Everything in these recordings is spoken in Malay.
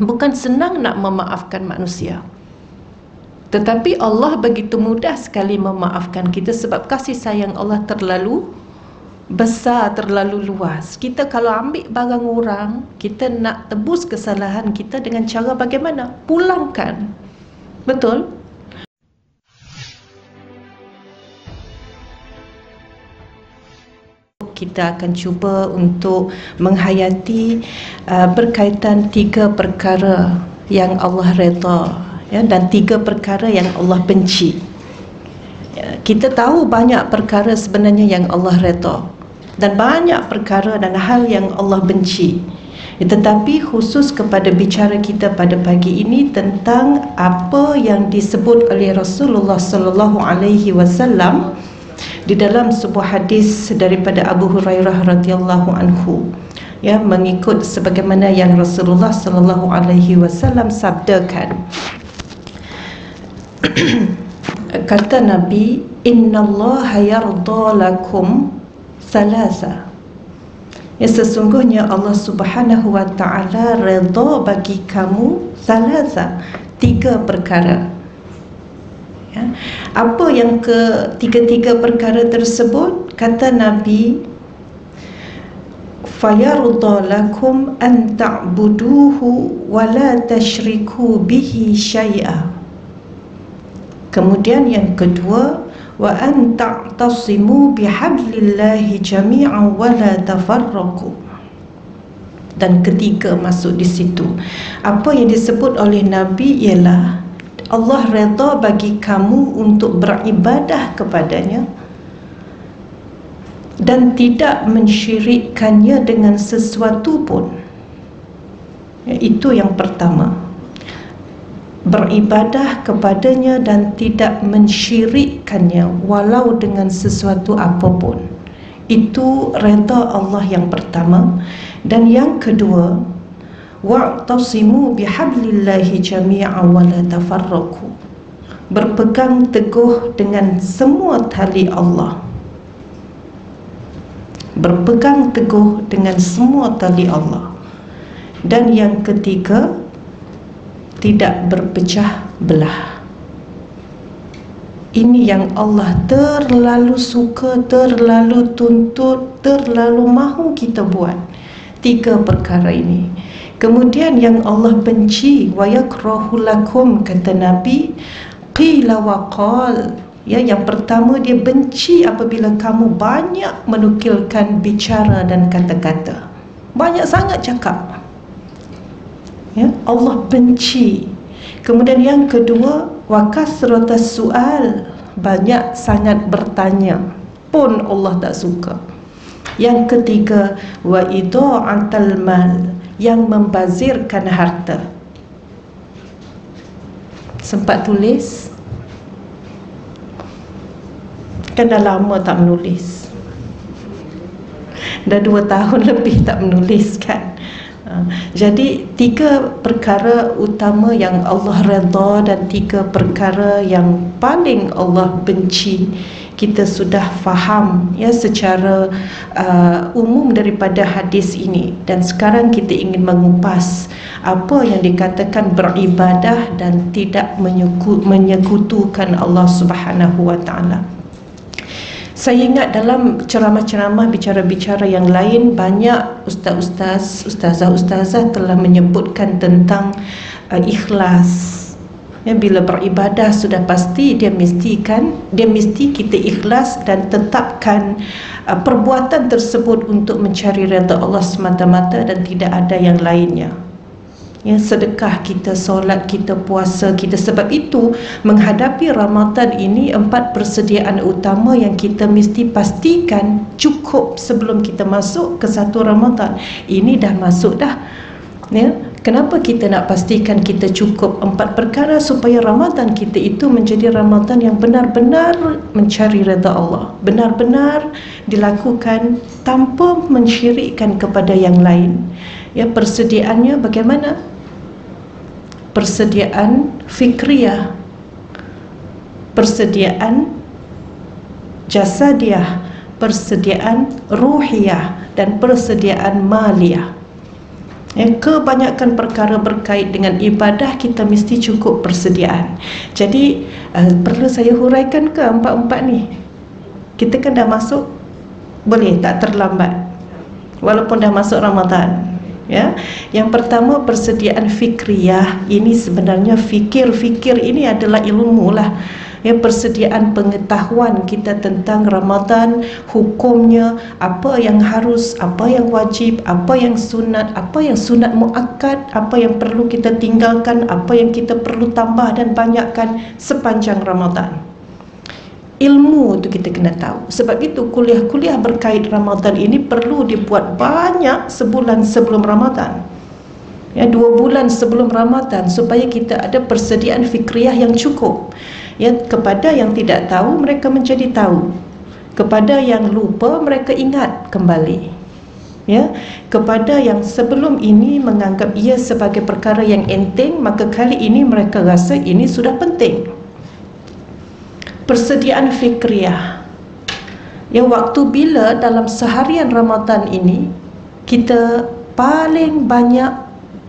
Bukan senang nak memaafkan manusia, tetapi Allah begitu mudah sekali memaafkan kita sebab kasih sayang Allah terlalu besar, terlalu luas. Kita kalau ambil barang orang, kita nak tebus kesalahan kita dengan cara bagaimana? Pulangkan. Betul? Kita akan cuba untuk menghayati berkaitan 3 perkara yang Allah redha, ya, dan 3 perkara yang Allah benci. Kita tahu banyak perkara sebenarnya yang Allah redha dan banyak perkara dan hal yang Allah benci. Tetapi khusus kepada bicara kita pada pagi ini tentang apa yang disebut oleh Rasulullah sallallahu alaihi wasallam di dalam sebuah hadis daripada Abu Hurairah radhiyallahu anhu, ya, mengikut sebagaimana yang Rasulullah sallallahu alaihi wasallam sabdakan. Kata Nabi, innallaha yarda lakum salasa, ya, sesungguhnya Allah Subhanahu wa taala redha bagi kamu salasa, 3 perkara. Ya. Apa yang ketiga-tiga perkara tersebut? Kata Nabi, fayarda lakum an ta'buduhu wa la tashriku bihi syai'a. Kemudian yang kedua, wa an ta'tasimu bihablillahi jami'an wa la tafarraqu. Dan ketiga masuk di situ. Apa yang disebut oleh Nabi ialah Allah redha bagi kamu untuk beribadah kepadanya dan tidak mensyirikkannya dengan sesuatu pun. Itu yang pertama, beribadah kepadanya dan tidak mensyirikkannya walau dengan sesuatu apapun. Itu redha Allah yang pertama. Dan yang kedua, wa'tasimu bihablillahi jami'an wa la tafarraqu. Berpegang teguh dengan semua tali Allah. Berpegang teguh dengan semua tali Allah. Dan yang ketiga, tidak berpecah belah. Ini yang Allah terlalu suka, terlalu tuntut, terlalu mahu kita buat. 3 perkara ini. Kemudian yang Allah benci, wa yakrahu lakum, kata Nabi, qila wa qal. Ya, yang pertama dia benci apabila kamu banyak menukilkan bicara dan kata-kata. Banyak sangat cakap. Ya, Allah benci. Kemudian yang kedua, wa kasratas su'al, banyak sangat bertanya pun Allah tak suka. Yang ketiga, wa idha'atal mal, yang membazirkan harta. Sempat tulis? Kan dah lama tak menulis. Dah 2 tahun lebih tak menulis kan. Jadi 3 perkara utama yang Allah redha dan 3 perkara yang paling Allah benci, kita sudah faham, ya, secara umum daripada hadis ini. Dan sekarang kita ingin mengupas apa yang dikatakan beribadah dan tidak menyekutukan Allah Subhanahu wa taala. Saya ingat dalam ceramah-ceramah, bicara-bicara yang lain, banyak ustaz-ustaz, ustazah-ustazah telah menyebutkan tentang ikhlas. Ya, bila beribadah sudah pasti dia mesti kita ikhlas dan tetapkan perbuatan tersebut untuk mencari redha Allah semata-mata dan tidak ada yang lainnya. Ya, sedekah kita, solat kita, puasa kita. Sebab itu menghadapi Ramadan ini 4 persediaan utama yang kita mesti pastikan cukup sebelum kita masuk ke 1 Ramadan. Ini dah masuk dah. Ya, kenapa kita nak pastikan kita cukup 4 perkara supaya Ramadan kita itu menjadi Ramadan yang benar-benar mencari redha Allah, benar-benar dilakukan tanpa mensyirikkan kepada yang lain. Ya, persediaannya bagaimana? Persediaan fikriyah, persediaan jasadiyah, persediaan ruhiyah, dan persediaan maliyah. Kebanyakan perkara berkait dengan ibadah kita mesti cukup persediaan. Jadi perlu saya huraikan ke empat-empat ni? Kita kan dah masuk, boleh tak terlambat walaupun dah masuk Ramadan. Ya, yang pertama persediaan fikriyah. Ini sebenarnya fikir ini adalah ilmu lah. Persediaan pengetahuan kita tentang Ramadan, hukumnya, apa yang harus, apa yang wajib, apa yang sunat muakkad, apa yang perlu kita tinggalkan, apa yang kita perlu tambah dan banyakkan sepanjang Ramadan. Ilmu itu kita kena tahu. Sebab itu kuliah-kuliah berkait Ramadan ini perlu dibuat banyak sebulan sebelum Ramadan. 2 bulan sebelum Ramadan, supaya kita ada persediaan fikriyah yang cukup. Kepada yang tidak tahu, mereka menjadi tahu. Kepada yang lupa, mereka ingat kembali. Kepada yang sebelum ini menganggap ia sebagai perkara yang enteng, maka kali ini mereka rasa ini sudah penting. Persediaan fikriyah. Waktu bila dalam seharian Ramadan ini kita paling banyak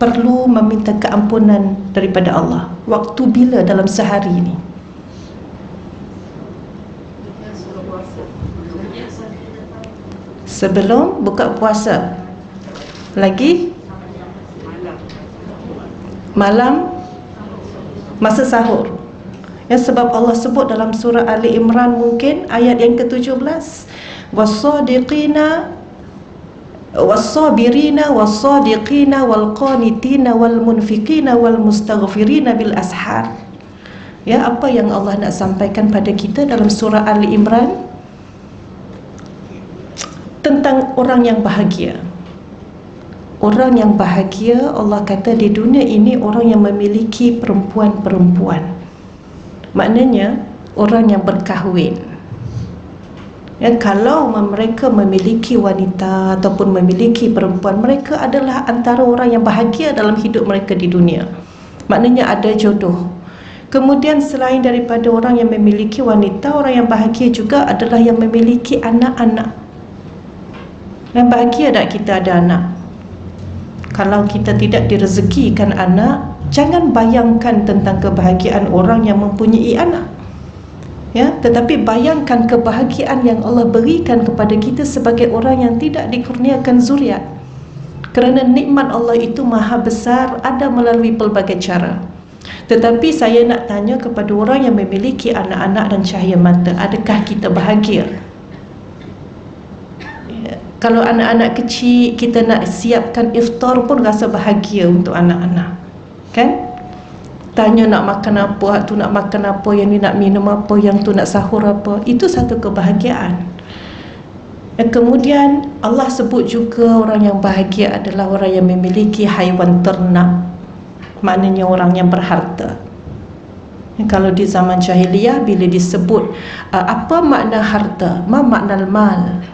perlu meminta keampunan daripada Allah? Waktu bila dalam sehari ini? Sebelum buka puasa. Lagi? Malam? Masa sahur. Sebab Allah sebut dalam surah Ali Imran, mungkin ayat yang ke-17, was-sadiqina was-sabirina was-sadiqina wal-qanitina wal-munfiqina wal-mustaghfirina bil ashar. Apa yang Allah nak sampaikan pada kita dalam surah Ali Imran tentang orang yang bahagia. Orang yang bahagia, Allah kata di dunia ini orang yang memiliki perempuan-perempuan. Maknanya orang yang berkahwin. Kalau mereka memiliki wanita ataupun memiliki perempuan, mereka adalah antara orang yang bahagia dalam hidup mereka di dunia. Maknanya ada jodoh. Kemudian selain daripada orang yang memiliki wanita, orang yang bahagia juga adalah yang memiliki anak-anak. Dan bahagia tak kita ada anak? Kalau kita tidak direzekikan anak, jangan bayangkan tentang kebahagiaan orang yang mempunyai anak. Tetapi bayangkan kebahagiaan yang Allah berikan kepada kita sebagai orang yang tidak dikurniakan zuriat. Kerana nikmat Allah itu maha besar, ada melalui pelbagai cara. Tetapi saya nak tanya kepada orang yang memiliki anak-anak dan cahaya mata, adakah kita bahagia? Kalau anak-anak kecil, kita nak siapkan iftar pun rasa bahagia untuk anak-anak. Kan? Tanya nak makan apa, tu nak makan apa, yang ni nak minum apa, yang tu nak sahur apa. Itu satu kebahagiaan. Kemudian Allah sebut juga orang yang bahagia adalah orang yang memiliki haiwan ternak. Maknanya orang yang berharta. Kalau di zaman jahiliyah, bila disebut apa makna harta, ma makna mal,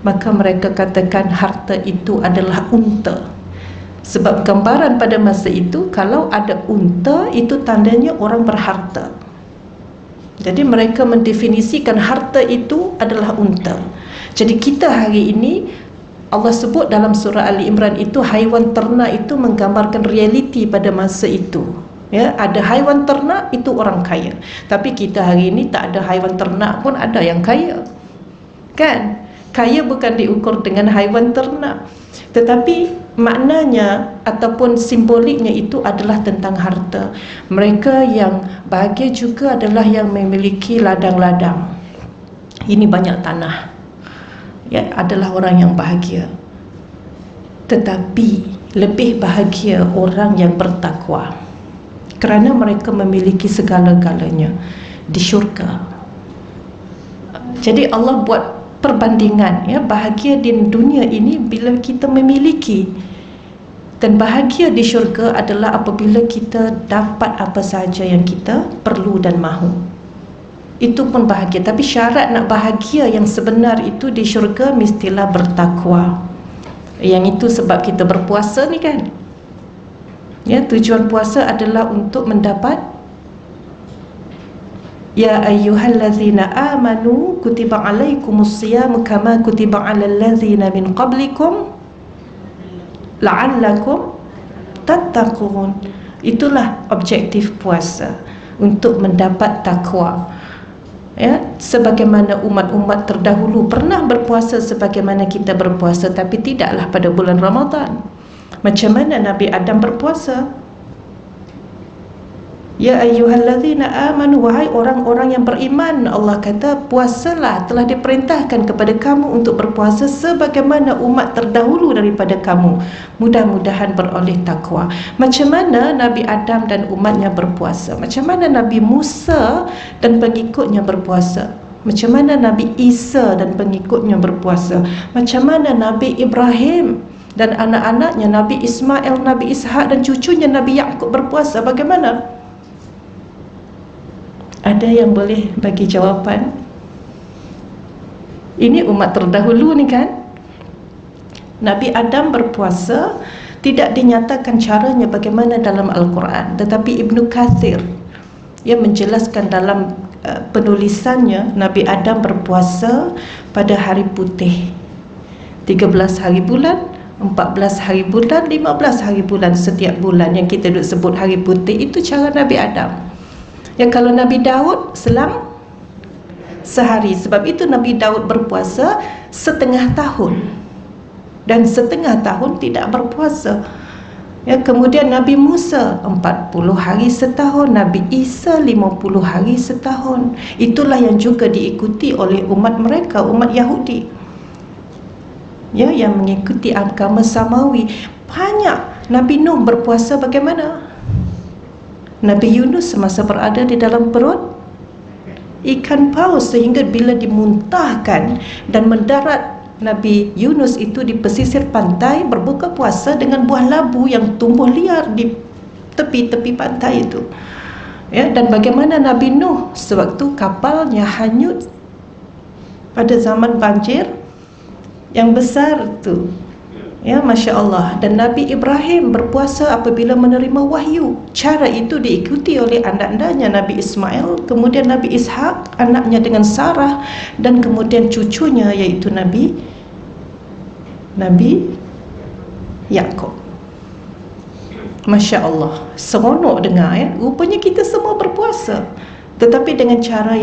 maka mereka katakan harta itu adalah unta. Sebab gambaran pada masa itu, kalau ada unta, itu tandanya orang berharta. Jadi mereka mendefinisikan harta itu adalah unta. Jadi kita hari ini, Allah sebut dalam surah Ali Imran itu, haiwan ternak itu menggambarkan realiti pada masa itu. Ada haiwan ternak, itu orang kaya. Tapi kita hari ini tak ada haiwan ternak pun ada yang kaya. Kan? Kaya bukan diukur dengan haiwan ternak, tetapi maknanya ataupun simboliknya itu adalah tentang harta. Mereka yang bahagia juga adalah yang memiliki ladang-ladang. Ini banyak tanah. Adalah orang yang bahagia. Tetapi lebih bahagia orang yang bertakwa, kerana mereka memiliki segala-galanya di syurga. Jadi Allah buat perbandingan, bahagia di dunia ini bila kita memiliki, dan bahagia di syurga adalah apabila kita dapat apa sahaja yang kita perlu dan mahu. Itu pun bahagia. Tapi syarat nak bahagia yang sebenar itu di syurga mestilah bertakwa. Yang itu sebab kita berpuasa ni kan. Tujuan puasa adalah untuk mendapat Ya ayyuhallazina amanu kutiba alaikumus siyamu kama kutiba alal ladzina min qablikum la'allakum tattaqun. Itulah objektif puasa, untuk mendapat takwa. Ya, sebagaimana umat-umat terdahulu pernah berpuasa sebagaimana kita berpuasa, tapi tidaklah pada bulan Ramadan. Macam mana Nabi Adam berpuasa? Ya ayyuhallazina amanu, wahai orang-orang yang beriman, Allah kata puasalah, telah diperintahkan kepada kamu untuk berpuasa sebagaimana umat terdahulu daripada kamu, mudah-mudahan beroleh takwa. Macam mana Nabi Adam dan umatnya berpuasa? Macam mana Nabi Musa dan pengikutnya berpuasa? Macam mana Nabi Isa dan pengikutnya berpuasa? Macam mana Nabi Ibrahim dan anak-anaknya, Nabi Ismail, Nabi Ishak dan cucunya Nabi Yaqub berpuasa? Bagaimana? Ada yang boleh bagi jawapan? Ini umat terdahulu ni kan. Nabi Adam berpuasa tidak dinyatakan caranya bagaimana dalam Al-Quran, tetapi Ibnu Katsir yang menjelaskan dalam penulisannya, Nabi Adam berpuasa pada hari putih, 13 hari bulan, 14 hari bulan, 15 hari bulan setiap bulan, yang kita duk sebut hari putih. Itu cara Nabi Adam. Yang kalau Nabi Daud selang sehari. Sebab itu Nabi Daud berpuasa setengah tahun, dan setengah tahun tidak berpuasa. Ya, kemudian Nabi Musa 40 hari setahun, Nabi Isa 50 hari setahun. Itulah yang juga diikuti oleh umat mereka, umat Yahudi, ya, yang mengikuti agama Samawi. Banyak. Nabi Nuh berpuasa bagaimana? Nabi Yunus semasa berada di dalam perut ikan paus, sehingga bila dimuntahkan dan mendarat Nabi Yunus itu di pesisir pantai, berbuka puasa dengan buah labu yang tumbuh liar di tepi-tepi pantai itu. Ya, dan bagaimana Nabi Nuh sewaktu kapalnya hanyut pada zaman banjir yang besar itu. Ya, Masya Allah. Dan Nabi Ibrahim berpuasa apabila menerima wahyu. Cara itu diikuti oleh anak-anaknya, Nabi Ismail, kemudian Nabi Ishak, anaknya dengan Sarah, dan kemudian cucunya yaitu Nabi Yaqub. Masya Allah, seronok dengar ya. Rupanya kita semua berpuasa, tetapi dengan cara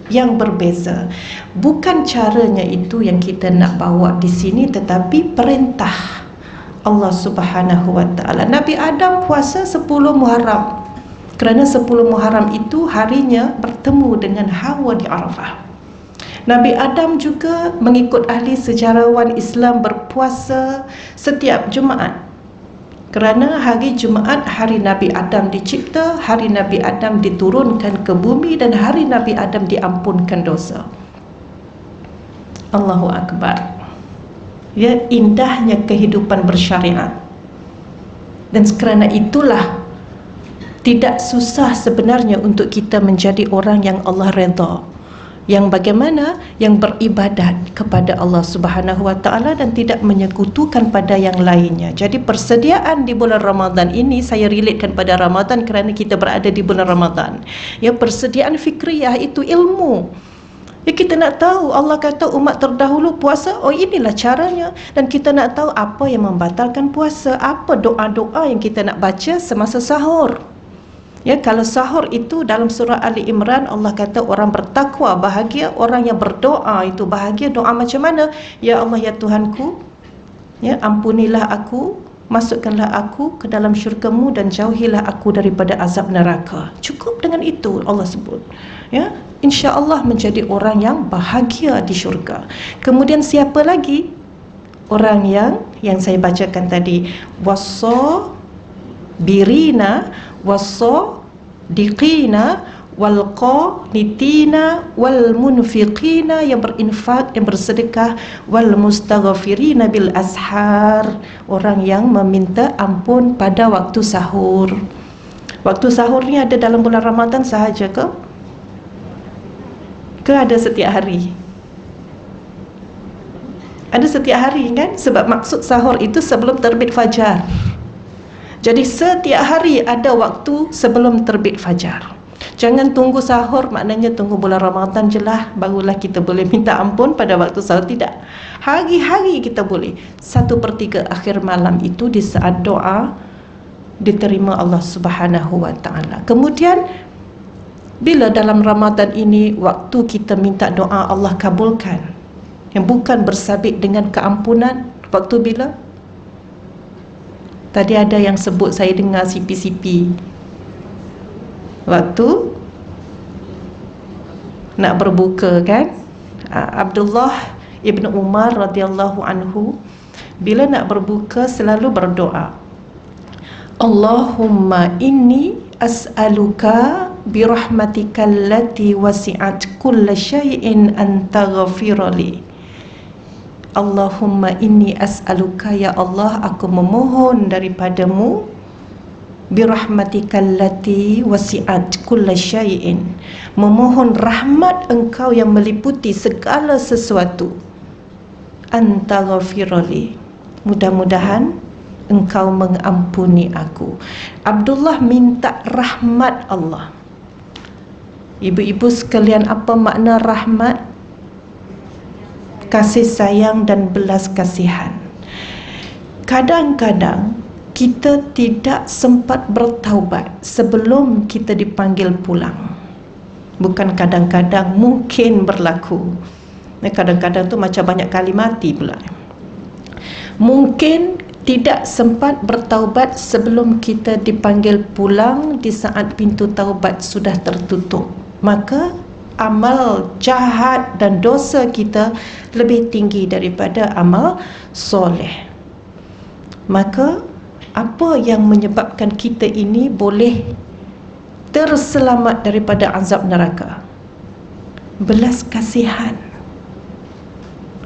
yang berbeza. Bukan caranya itu yang kita nak bawa di sini, tetapi perintah Allah Subhanahu wa taala. Nabi Adam puasa 10 Muharram, kerana 10 Muharram itu harinya bertemu dengan Hawa di Arafah. Nabi Adam juga mengikut ahli sejarawan Islam berpuasa setiap Jumaat, kerana hari Jumaat hari Nabi Adam dicipta, hari Nabi Adam diturunkan ke bumi, dan hari Nabi Adam diampunkan dosa. Allahu Akbar. Ya, indahnya kehidupan bersyariat. Dan kerana itulah tidak susah sebenarnya untuk kita menjadi orang yang Allah redha, yang bagaimana, yang beribadat kepada Allah Subhanahu wa taala dan tidak menyekutukan pada yang lainnya. Jadi persediaan di bulan Ramadan ini, saya relatekan pada Ramadan kerana kita berada di bulan Ramadan. Ya, persediaan fikriyah itu ilmu. Ya, kita nak tahu, Allah kata umat terdahulu puasa, oh inilah caranya, dan kita nak tahu apa yang membatalkan puasa, apa doa-doa yang kita nak baca semasa sahur. Ya, kalau sahur itu dalam surah Ali Imran, Allah kata orang bertakwa bahagia, orang yang berdoa itu bahagia. Doa macam mana? Ya Allah, ya Tuhanku, ya, ampunilah aku, masukkanlah aku ke dalam syurga-Mu dan jauhilah aku daripada azab neraka. Cukup dengan itu Allah sebut. Ya, insya-Allah menjadi orang yang bahagia di syurga. Kemudian siapa lagi? Orang yang saya bacakan tadi, birina wasadiqina walqanitina walmunfiqina, yang berinfak, yang bersedekah, walmustaghfirina bil ashar, orang yang meminta ampun pada waktu sahur. Waktu sahur ni ada dalam bulan Ramadan sahaja ke ada setiap hari? Ada setiap hari kan? Sebab maksud sahur itu sebelum terbit fajar. Jadi setiap hari ada waktu sebelum terbit fajar. Jangan tunggu sahur, maknanya tunggu bulan Ramadan je lah, barulah kita boleh minta ampun pada waktu sahur. Tidak. Hari-hari kita boleh. 1/3 akhir malam itu di saat doa diterima Allah Subhanahu wa ta'ala. Kemudian bila dalam Ramadan ini waktu kita minta doa Allah kabulkan, yang bukan bersabit dengan keampunan, waktu bila? Tadi ada yang sebut, saya dengar sipi-sipi, waktu nak berbuka kan. Abdullah ibn Umar radhiyallahu anhu bila nak berbuka selalu berdoa, Allahumma inni as'aluka birahmatika allati wasi'at kulla syai'in an taghfirali. Allahumma inni as'aluka, ya Allah, aku memohon daripadamu, birahmatika allati wasi'at kulla syai'in, memohon rahmat engkau yang meliputi segala sesuatu, an taghfirali, mudah-mudahan engkau mengampuni aku. Abdullah minta rahmat Allah. Ibu-ibu sekalian, apa makna rahmat? Kasih sayang dan belas kasihan. Kadang-kadang kita tidak sempat bertaubat sebelum kita dipanggil pulang. Bukan kadang-kadang, mungkin berlaku. Kadang-kadang tu macam banyak kali mati pula. Mungkin tidak sempat bertaubat sebelum kita dipanggil pulang di saat pintu taubat sudah tertutup. Maka amal jahat dan dosa kita lebih tinggi daripada amal soleh. Maka apa yang menyebabkan kita ini boleh terselamat daripada azab neraka? Belas kasihan,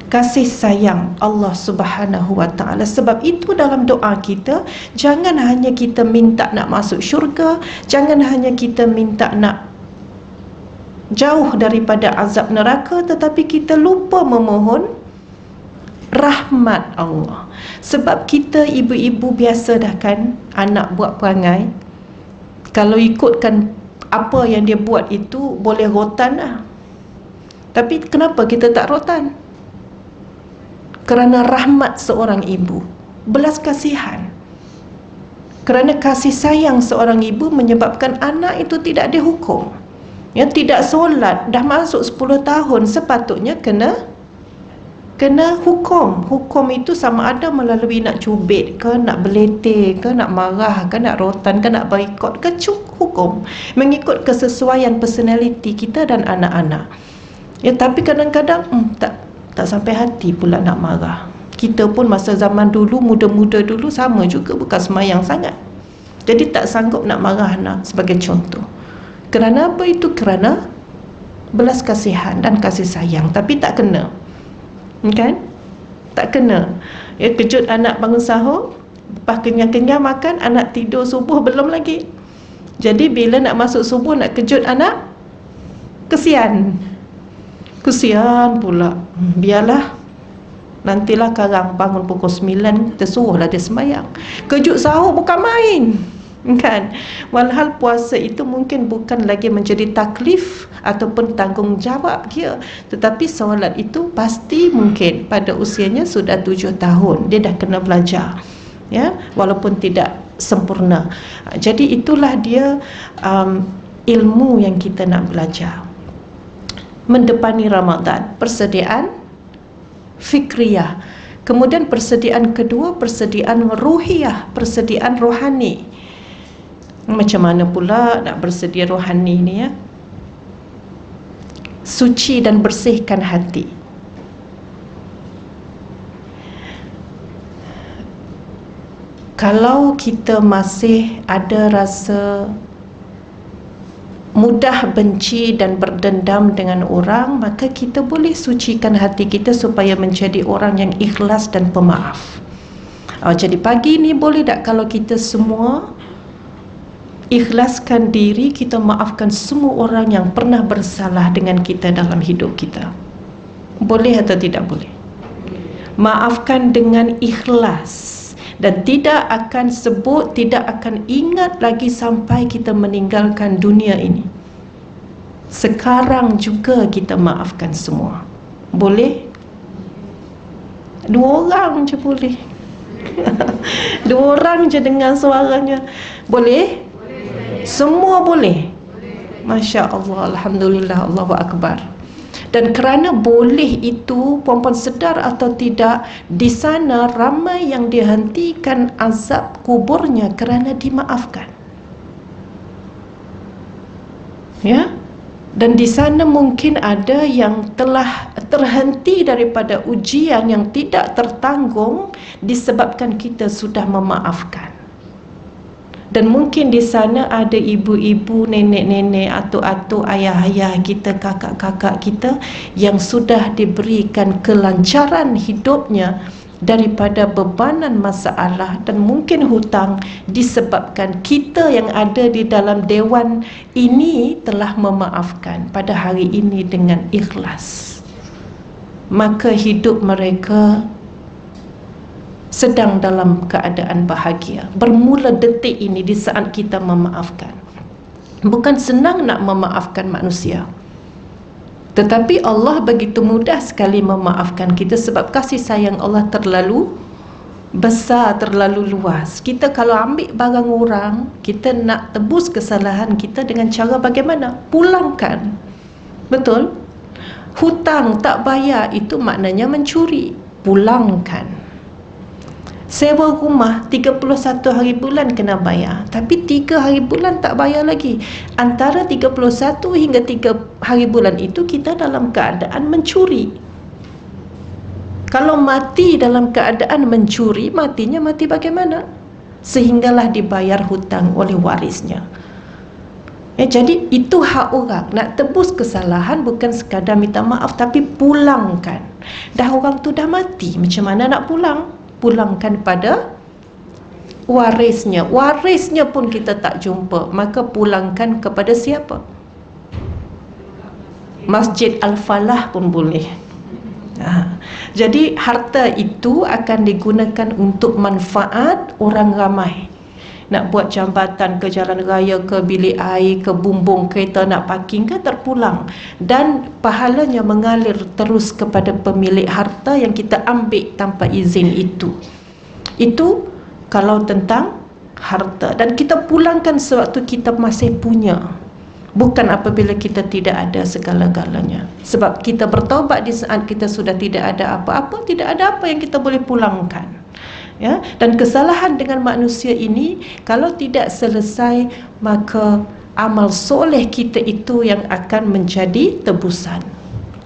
kasih sayang Allah Subhanahu wa ta'ala. Sebab itu dalam doa kita, jangan hanya kita minta nak masuk syurga, jangan hanya kita minta nak jauh daripada azab neraka, tetapi kita lupa memohon rahmat Allah. Sebab kita ibu-ibu biasa dah kan, anak buat perangai, kalau ikutkan apa yang dia buat itu boleh rotan lah. Tapi kenapa kita tak rotan? Kerana rahmat seorang ibu, belas kasihan. Kerana kasih sayang seorang ibu menyebabkan anak itu tidak dihukum. Yang tidak solat, dah masuk 10 tahun, sepatutnya kena hukum. Hukum itu sama ada melalui nak cubit ke, nak beletir ke, nak marah ke, nak rotan ke, nak boikot ke, hukum mengikut kesesuaian personaliti kita dan anak-anak. Ya, tapi kadang-kadang tak sampai hati pula nak marah. Kita pun masa zaman dulu, muda-muda dulu sama juga, bukan semayang sangat. Jadi tak sanggup nak marah anak sebagai contoh. Kerana apa itu? Kerana belas kasihan dan kasih sayang. Tapi tak kena, kan? Tak kena. Ya, kejut anak bangun sahur, lepas kenyang-kenyang makan, anak tidur subuh belum lagi. Jadi bila nak masuk subuh nak kejut anak, kesian pula. Biarlah, nantilah karang bangun pukul 9, tersuruhlah dia sembahyang. Kejut sahur bukan main, kan? Walhal puasa itu mungkin bukan lagi menjadi taklif ataupun tanggungjawab dia, tetapi solat itu pasti mungkin pada usianya sudah 7 tahun dia dah kena belajar, ya, walaupun tidak sempurna. Jadi itulah dia ilmu yang kita nak belajar mendepani Ramadan. Persediaan fikriyah, kemudian persediaan kedua, persediaan ruhiyah, persediaan rohani. Macam mana pula nak bersedia rohani ni, ya? Suci dan bersihkan hati. Kalau kita masih ada rasa mudah benci dan berdendam dengan orang, maka kita boleh sucikan hati kita supaya menjadi orang yang ikhlas dan pemaaf. Jadi pagi ni boleh tak kalau kita semua ikhlaskan diri, kita maafkan semua orang yang pernah bersalah dengan kita dalam hidup kita? Boleh atau tidak boleh? Maafkan dengan ikhlas, dan tidak akan sebut, tidak akan ingat lagi sampai kita meninggalkan dunia ini. sekarang juga kita maafkan semua. Boleh? 2 orang je boleh. 2 orang je dengar suaranya. Boleh? Semua boleh? Masya Allah, Alhamdulillah, Allahu Akbar. Dan kerana boleh itu, puan-puan sedar atau tidak, di sana ramai yang dihentikan azab kuburnya kerana dimaafkan. Ya? Dan di sana mungkin ada yang telah terhenti daripada ujian yang tidak tertanggung disebabkan kita sudah memaafkan. Dan mungkin di sana ada ibu-ibu, nenek-nenek, atuk-atuk, ayah-ayah kita, kakak-kakak kita yang sudah diberikan kelancaran hidupnya daripada bebanan masalah dan mungkin hutang disebabkan kita yang ada di dalam dewan ini telah memaafkan pada hari ini dengan ikhlas. Maka hidup mereka sedang dalam keadaan bahagia. Bermula detik ini di saat kita memaafkan. Bukan senang nak memaafkan manusia, tetapi Allah begitu mudah sekali memaafkan kita sebab kasih sayang Allah terlalu besar, terlalu luas. Kita kalau ambil barang orang, kita nak tebus kesalahan kita dengan cara bagaimana? Pulangkan. Betul? Hutang tak bayar itu maknanya mencuri. Pulangkan. Sewa rumah 31 hari bulan kena bayar, tapi 3 hari bulan tak bayar lagi. Antara 31 hingga 3 hari bulan itu kita dalam keadaan mencuri. Kalau mati dalam keadaan mencuri, matinya mati bagaimana? Sehinggalah dibayar hutang oleh warisnya. Jadi itu hak orang. Nak tebus kesalahan bukan sekadar minta maaf, tapi pulangkan. Dah orang tu dah mati, macam mana nak pulang? Pulangkan pada warisnya. Warisnya pun kita tak jumpa, maka pulangkan kepada siapa? Masjid Al-Falah pun boleh. Jadi harta itu akan digunakan untuk manfaat orang ramai. Nak buat jambatan ke jalan raya, ke bilik air, ke bumbung kereta nak parking ke, terpulang. Dan pahalanya mengalir terus kepada pemilik harta yang kita ambil tanpa izin itu. Itu kalau tentang harta. Dan kita pulangkan sewaktu kita masih punya, bukan apabila kita tidak ada segala-galanya. Sebab kita bertaubat di saat kita sudah tidak ada apa-apa, tidak ada apa yang kita boleh pulangkan. Ya, dan kesalahan dengan manusia ini kalau tidak selesai, maka amal soleh kita itu yang akan menjadi tebusan.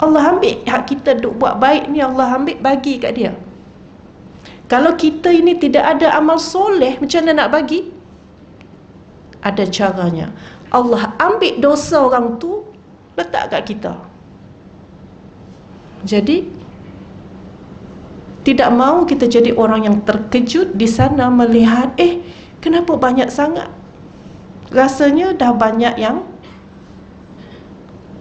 Allah ambil hak kita duk buat baik ni, Allah ambil bagi kat dia. Kalau kita ini tidak ada amal soleh, macam mana nak bagi? Ada caranya. Allah ambil dosa orang tu, letak kat kita. Jadi tidak mahu kita jadi orang yang terkejut di sana melihat, kenapa banyak sangat? Rasanya dah banyak yang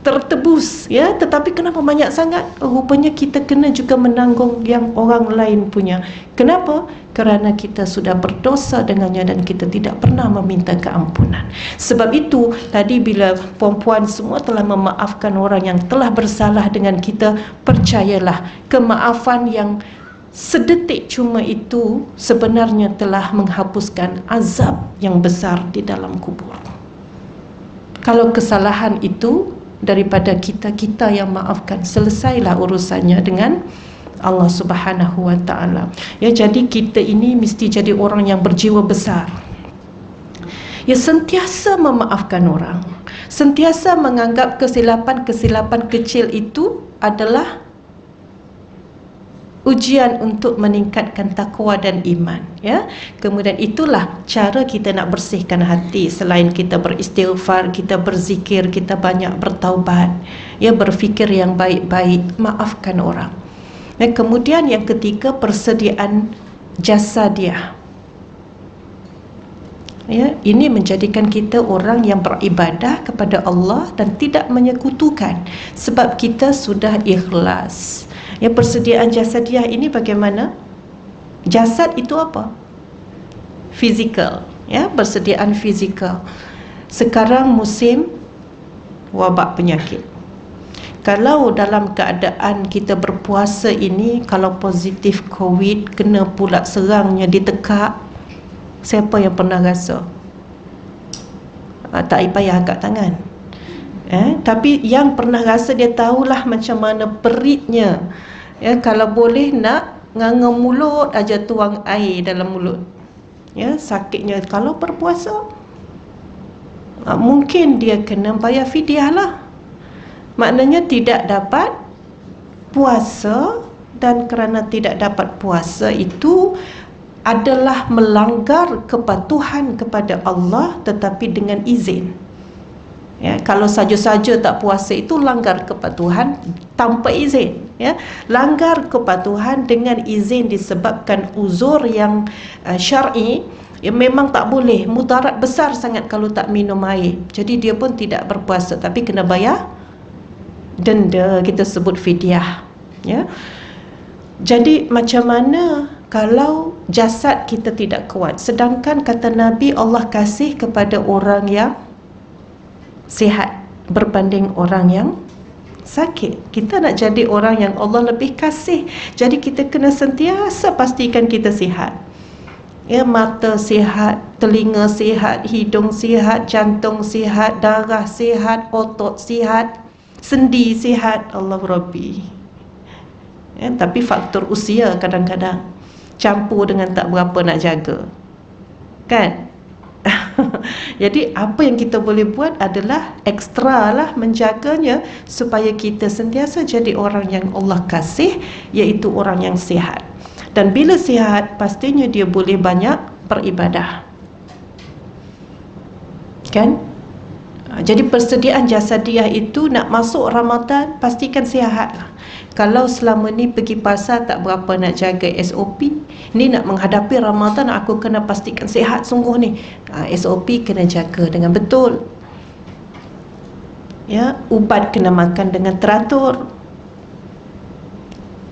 tertebus, ya, tetapi kenapa banyak sangat? Rupanya kita kena juga menanggung yang orang lain punya. Kenapa? Kerana kita sudah berdosa dengannya dan kita tidak pernah meminta keampunan. Sebab itu tadi bila puan-puan semua telah memaafkan orang yang telah bersalah dengan kita, percayalah kemaafan yang sedetik cuma itu sebenarnya telah menghapuskan azab yang besar di dalam kubur. Kalau kesalahan itu daripada kita yang maafkan, selesailah urusannya dengan Allah Subhanahu wa ta'ala. Ya, jadi kita ini mesti jadi orang yang berjiwa besar. Ya, sentiasa memaafkan orang, sentiasa menganggap kesilapan-kesilapan kecil itu adalah ujian untuk meningkatkan takwa dan iman, ya. Kemudian itulah cara kita nak bersihkan hati. Selain kita beristighfar, kita berzikir, kita banyak bertaubat, ya, berfikir yang baik-baik, maafkan orang. Dan kemudian yang ketiga, persediaan jasadiah. Ya, ini menjadikan kita orang yang beribadah kepada Allah dan tidak menyekutukan sebab kita sudah ikhlas. Ya, persediaan jasadiah ini bagaimana? Jasad itu apa? Fizikal, ya, persediaan fizikal. Sekarang musim wabak penyakit. Kalau dalam keadaan kita berpuasa ini, kalau positif COVID, kena pula serangnya ditekak, siapa yang pernah rasa? Tak payah angkat tangan. Tapi yang pernah rasa dia tahulah macam mana peritnya. Kalau boleh nak nganga mulut aja, tuang air dalam mulut. Sakitnya kalau berpuasa. Mungkin dia kena bayar fidyah lah. Maknanya tidak dapat puasa, dan kerana tidak dapat puasa itu adalah melanggar kepatuhan kepada Allah tetapi dengan izin. Kalau saja-saja tak puasa itu langgar kepatuhan tanpa izin. Langgar kepatuhan dengan izin disebabkan uzur yang syar'i. Memang tak boleh, mudarat besar sangat kalau tak minum air. Jadi dia pun tidak berpuasa, tapi kena bayar denda, kita sebut fidyah. Jadi macam mana kalau jasad kita tidak kuat, sedangkan kata Nabi Allah kasih kepada orang yang sihat berbanding orang yang sakit. Kita nak jadi orang yang Allah lebih kasih, jadi kita kena sentiasa pastikan kita sihat. Mata sihat, telinga sihat, hidung sihat, jantung sihat, darah sihat, otot sihat, sendi sihat. Allah Rabbi. Tapi faktor usia kadang-kadang campur dengan tak berapa nak jaga, kan? Jadi apa yang kita boleh buat adalah ekstra lah menjaganya, supaya kita sentiasa jadi orang yang Allah kasih, iaitu orang yang sihat. Dan bila sihat, pastinya dia boleh banyak beribadah, kan? Jadi persediaan jasadiah itu nak masuk Ramadan, pastikan sihat. Kalau selama ni pergi pasar tak berapa nak jaga SOP, ni nak menghadapi Ramadan aku kena pastikan sihat sungguh ni. SOP kena jaga dengan betul. Ubat kena makan dengan teratur.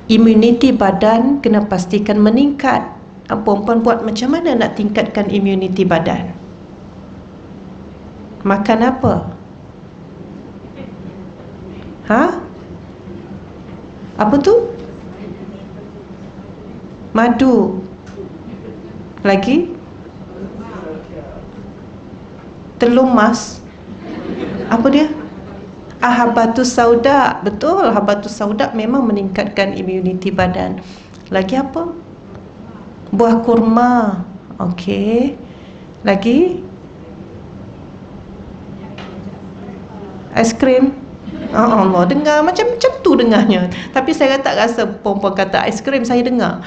Imuniti badan kena pastikan meningkat. Perempuan buat macam mana nak tingkatkan imuniti badan? Makan apa? Apa tu? Madu. Lagi? Telur mas. Apa dia? Habatus sauda. Betul, habatus sauda memang meningkatkan imuniti badan. Lagi apa? Buah kurma. Okey. Lagi? Aiskrim. Allah, dengar macam tu dengarnya. Tapi saya tak rasa perempuan kata aiskrim saya dengar.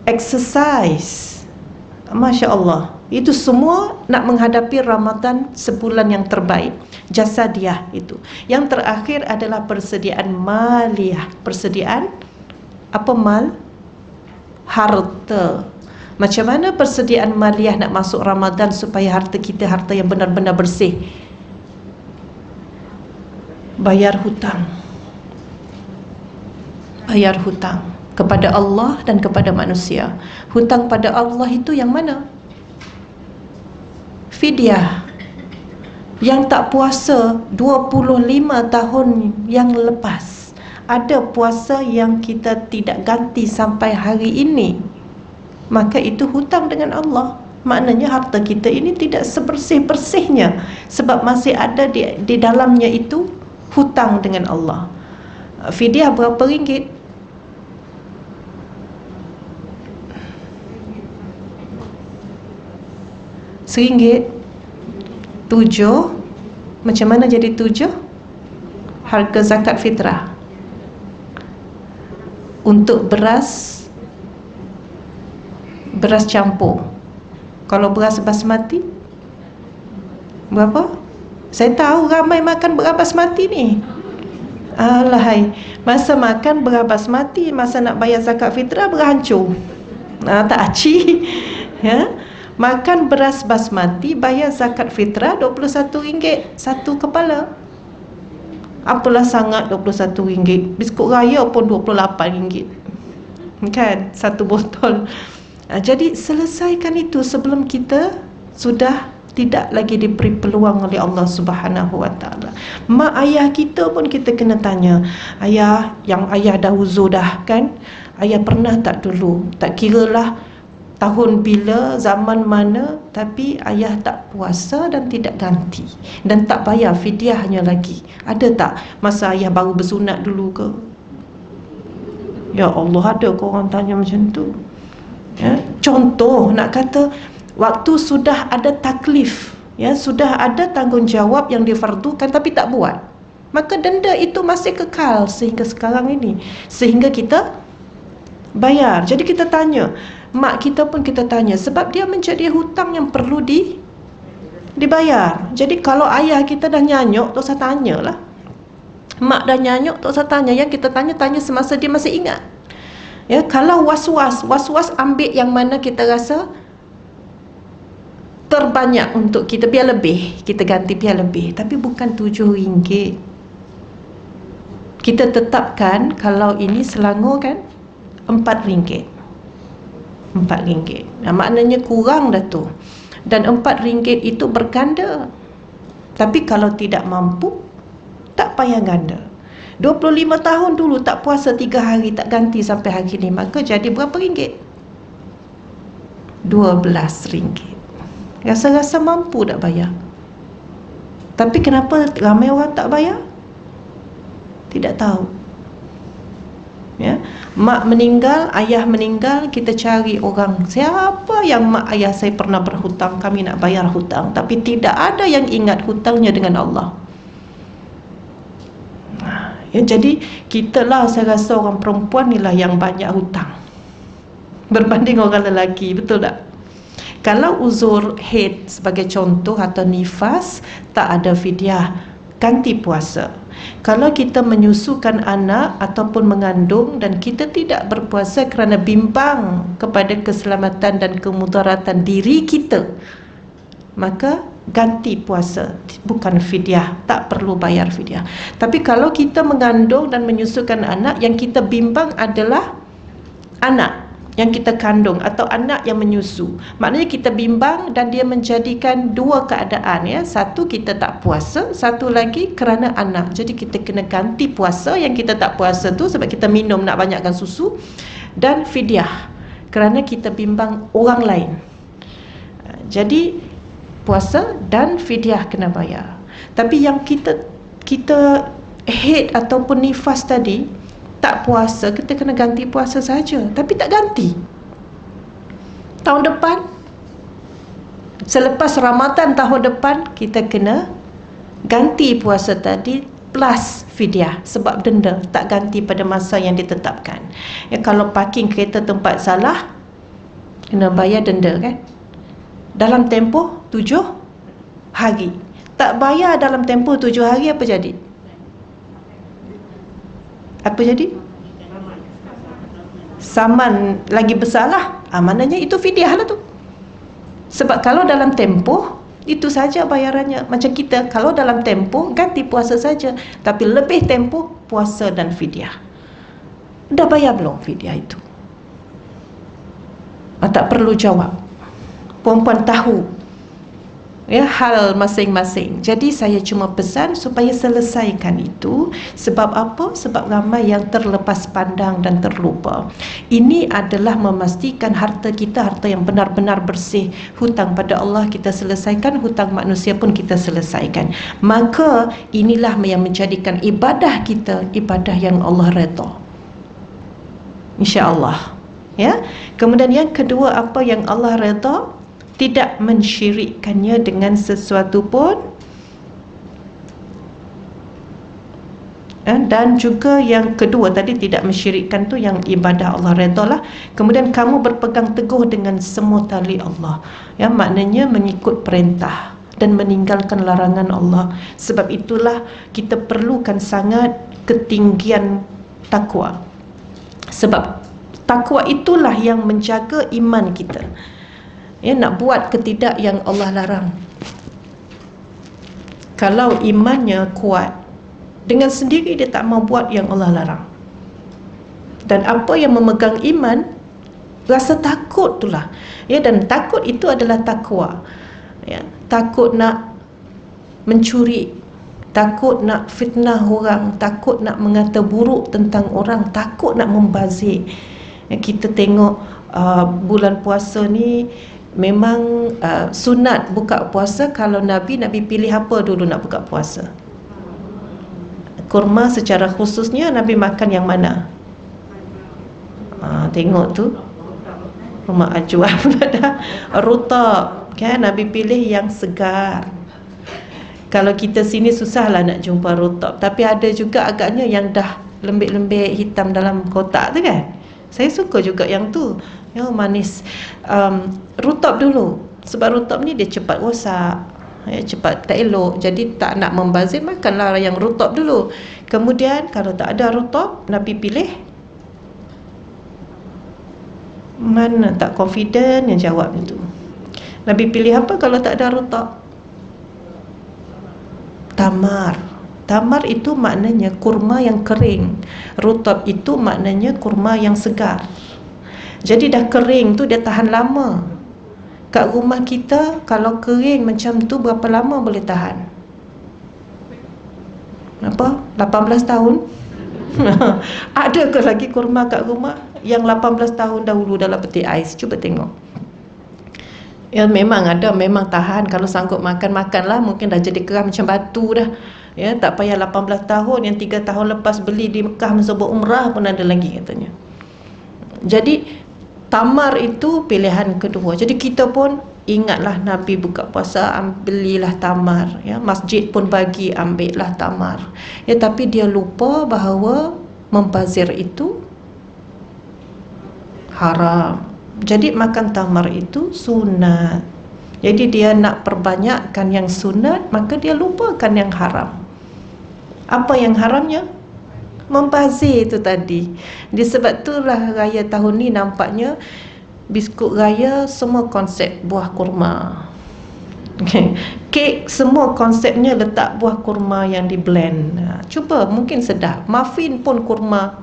Exercise. Masya Allah. Itu semua nak menghadapi Ramadan sebulan yang terbaik. Jasadiah itu. Yang terakhir adalah persediaan maliyah. Persediaan apa mal? Harta. Macam mana persediaan maliyah nak masuk Ramadan supaya harta kita harta yang benar-benar bersih? Bayar hutang. Bayar hutang kepada Allah dan kepada manusia. Hutang pada Allah itu yang mana? Fidyah. Yang tak puasa 25 tahun yang lepas, ada puasa yang kita tidak ganti sampai hari ini, maka itu hutang dengan Allah. Maknanya harta kita ini tidak sebersih-bersihnya, sebab masih ada di dalamnya itu hutang dengan Allah. Fidyah berapa ringgit? RM1. 7. Macam mana jadi 7? Harga zakat fitrah. Untuk beras campur. Kalau beras basmati berapa? Saya tahu ramai makan beras basmati ni. Alahai, masa makan beras basmati, masa nak bayar zakat fitrah berhancur. Tak aci. Makan beras basmati, bayar zakat fitrah RM21 satu kepala. Apalah sangat RM21. Biskut raya pun RM28, kan, satu botol. Jadi selesaikan itu sebelum kita sudah tidak lagi diberi peluang oleh Allah Subhanahu Wa Taala. Mak ayah kita pun kita kena tanya, ayah, yang ayah dah uzur dah kan, ayah pernah tak dulu, tak kiralah tahun bila, zaman mana, tapi ayah tak puasa dan tidak ganti dan tak bayar fidyahnya lagi. Ada tak masa ayah baru bersunat dulu ke? Ya Allah, ada ke orang tanya macam tu? Ya, contoh nak kata waktu sudah ada taklif, ya, sudah ada tanggungjawab yang difardukan tapi tak buat, maka denda itu masih kekal sehingga sekarang ini, sehingga kita bayar. Jadi kita tanya, mak kita pun kita tanya, sebab dia menjadi hutang yang perlu dibayar. Jadi kalau ayah kita dah nyanyuk, tak usah tanyalah. Mak dah nyanyuk, tak usah tanya. Yang kita tanya semasa dia masih ingat. Ya, kalau was-was ambil yang mana kita rasa terbanyak untuk kita, biar lebih, kita ganti biar lebih, tapi bukan RM7. Kita tetapkan kalau ini Selangor kan RM4. RM4. Nah, maknanya kurang dah tu. Dan RM4 itu berganda. Tapi kalau tidak mampu, tak payah ganda. 25 tahun dulu tak puasa 3 hari, tak ganti sampai hari ni, maka jadi berapa ringgit? RM12. Rasa-rasa mampu tak bayar. Tapi kenapa ramai orang tak bayar? Tidak tahu. Ya, mak meninggal, ayah meninggal, kita cari orang, siapa yang mak ayah saya pernah berhutang, kami nak bayar hutang, tapi tidak ada yang ingat hutangnya dengan Allah. Ya, jadi kita lah, saya rasa orang perempuan ni lah yang banyak hutang berbanding orang lelaki, betul tak? Kalau uzur haid sebagai contoh atau nifas, tak ada fidyah, ganti puasa. Kalau kita menyusukan anak ataupun mengandung dan kita tidak berpuasa kerana bimbang kepada keselamatan dan kemudaratan diri kita, maka ganti puasa, bukan fidyah, tak perlu bayar fidyah. Tapi kalau kita mengandung dan menyusukan anak, yang kita bimbang adalah anak yang kita kandung atau anak yang menyusu, maknanya kita bimbang dan dia menjadikan dua keadaan, ya. Satu, kita tak puasa, satu lagi kerana anak. Jadi kita kena ganti puasa yang kita tak puasa tu sebab kita minum nak banyakkan susu, dan fidyah kerana kita bimbang orang lain. Jadi puasa dan fidyah kena bayar. Tapi yang kita haid ataupun nifas tadi, tak puasa, kita kena ganti puasa saja, tapi tak ganti. Tahun depan, selepas Ramadan tahun depan, kita kena ganti puasa tadi plus fidyah, sebab denda tak ganti pada masa yang ditetapkan. Ya, kalau parking kereta tempat salah, kena bayar denda kan, dalam tempoh 7 hari. Tak bayar dalam tempoh 7 hari, apa jadi? Apa jadi? Saman lagi besar lah. Maknanya itu fidyah lah tu. Sebab kalau dalam tempoh, itu saja bayarannya. Macam kita, kalau dalam tempoh, ganti puasa saja. Tapi lebih tempoh, puasa dan fidyah. Dah bayar belum fidyah itu? Tak perlu jawab. Perempuan tahu, ya, hal masing-masing. Jadi saya cuma pesan supaya selesaikan itu. Sebab apa? Sebab ramai yang terlepas pandang dan terlupa. Ini adalah memastikan harta kita, harta yang benar-benar bersih. Hutang pada Allah kita selesaikan, hutang manusia pun kita selesaikan. Maka inilah yang menjadikan ibadah kita ibadah yang Allah redha, insya-Allah. Ya. Kemudian yang kedua, apa yang Allah redha? Tidak mensyirikkannya dengan sesuatu pun. Dan juga yang kedua tadi, tidak mensyirikkan tu yang ibadah Allah redha lah. Kemudian kamu berpegang teguh dengan semua tali Allah, ya, maknanya mengikut perintah dan meninggalkan larangan Allah. Sebab itulah kita perlukan sangat ketinggian takwa. Sebab takwa itulah yang menjaga iman kita. Ya, nak buat ke tidak yang Allah larang. Kalau imannya kuat, dengan sendiri dia tak mau buat yang Allah larang. Dan apa yang memegang iman? Rasa takut itulah. Ya, dan takut itu adalah takwa. ya, takut nak mencuri, takut nak fitnah orang, takut nak mengata buruk tentang orang, takut nak membazir. Kita tengok bulan puasa ni memang sunat buka puasa. Kalau Nabi pilih apa dulu nak buka puasa? Kurma secara khususnya Nabi makan yang mana? Tengok tu, kurma ajwa pula dah, rutab kan, Nabi pilih yang segar. Kalau kita sini susahlah nak jumpa rutab, tapi ada juga agaknya yang dah lembik-lembik hitam dalam kotak tu kan. Saya suka juga yang tu, yang manis. Rutab dulu, sebab rutab ni dia cepat rosak, cepat tak elok. Jadi tak nak membazir, makanlah yang rutab dulu. Kemudian kalau tak ada rutab, Nabi pilih mana? Tak confident yang jawab itu. Nabi pilih apa kalau tak ada rutab? Tamar. Tamar itu maknanya kurma yang kering. Rutab itu maknanya kurma yang segar. Jadi dah kering tu dia tahan lama. Kat rumah kita kalau kering macam tu berapa lama boleh tahan? Apa? 18 tahun? Ada ke lagi kurma kat rumah yang 18 tahun dahulu dalam peti ais? Cuba tengok. Ya memang ada, memang tahan. Kalau sanggup makan-makanlah, mungkin dah jadi keras macam batu dah. Ya, tak payah 18 tahun, yang 3 tahun lepas beli di Mekah masa berumrah pun ada lagi katanya. Jadi tamar itu pilihan kedua. Jadi kita pun ingatlah Nabi buka puasa, belilah tamar, ya, masjid pun bagi, ambillah tamar. Ya, tapi dia lupa bahawa membazir itu haram. Jadi makan tamar itu sunat. Jadi dia nak perbanyakkan yang sunat, maka dia lupakan yang haram. Apa yang haramnya? Membazir itu tadi. Disebab itulah raya tahun ni nampaknya biskut raya semua konsep buah kurma. Kek semua konsepnya letak buah kurma yang di blend. Cuba, mungkin sedap. Muffin pun kurma.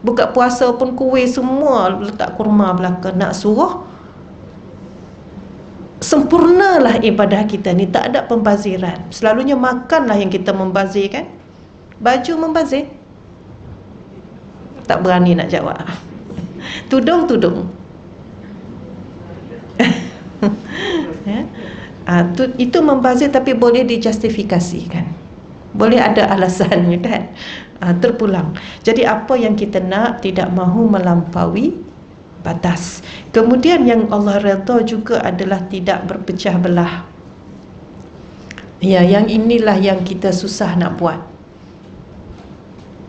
Buka puasa pun kuih semua letak kurma belakang. Nak suruh sempurnalah ibadah kita ni, tak ada pembaziran. Selalunya makanlah yang kita membazir kan. Baju membazir? Tak berani nak jawab. Tudung. Ya? Itu membazir tapi boleh dijustifikasikan. Boleh ada alasannya kan. Terpulang. Jadi apa yang kita nak, tidak mahu melampaui batas. Kemudian yang Allah redha juga adalah tidak berpecah belah. Ya, yang inilah yang kita susah nak buat.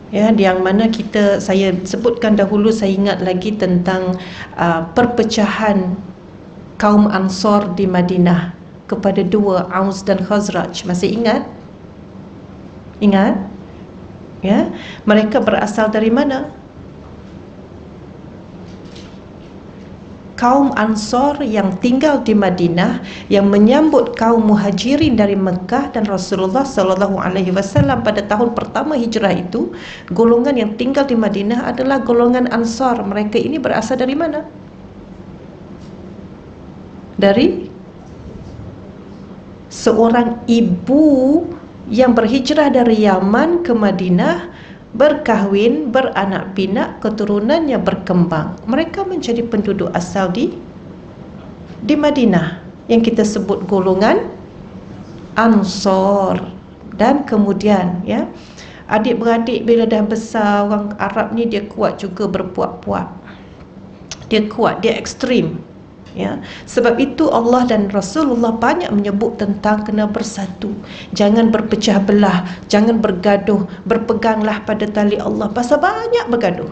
Ya, yang mana saya sebutkan dahulu, saya ingat lagi tentang perpecahan kaum Ansar di Madinah kepada dua, Aus dan Khazraj. Masih ingat? Ingat? Ya, mereka berasal dari mana? Kaum Ansar yang tinggal di Madinah, yang menyambut kaum Muhajirin dari Mekah dan Rasulullah SAW pada tahun pertama hijrah itu. Golongan yang tinggal di Madinah adalah golongan Ansar. Mereka ini berasal dari mana? Dari seorang ibu yang berhijrah dari Yaman ke Madinah, berkahwin, beranak pinak, keturunannya berkembang. Mereka menjadi penduduk asal di Madinah, yang kita sebut golongan Ansar. Dan kemudian ya, adik-beradik bila dah besar, orang Arab ni dia kuat juga berpuak-puak. Dia kuat, dia ekstrim. Ya, sebab itu Allah dan Rasulullah banyak menyebut tentang kena bersatu, jangan berpecah belah, jangan bergaduh, berpeganglah pada tali Allah. Pasal banyak bergaduh.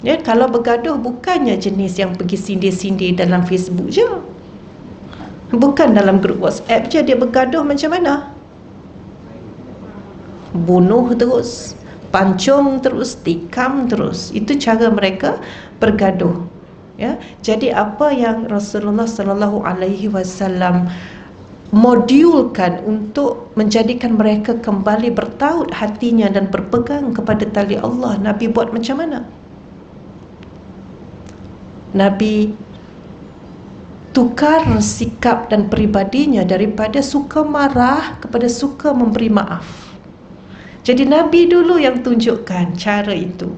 Ya, kalau bergaduh bukannya jenis yang pergi sindir-sindir dalam Facebook je, bukan dalam grup WhatsApp je. Dia bergaduh macam mana? Bunuh terus, pancung terus, tikam terus. Itu cara mereka bergaduh. Ya, jadi apa yang Rasulullah SAW modulkan untuk menjadikan mereka kembali bertaut hatinya dan berpegang kepada tali Allah, Nabi buat macam mana? Nabi tukar sikap dan peribadinya daripada suka marah kepada suka memberi maaf. Jadi Nabi dulu yang tunjukkan cara itu.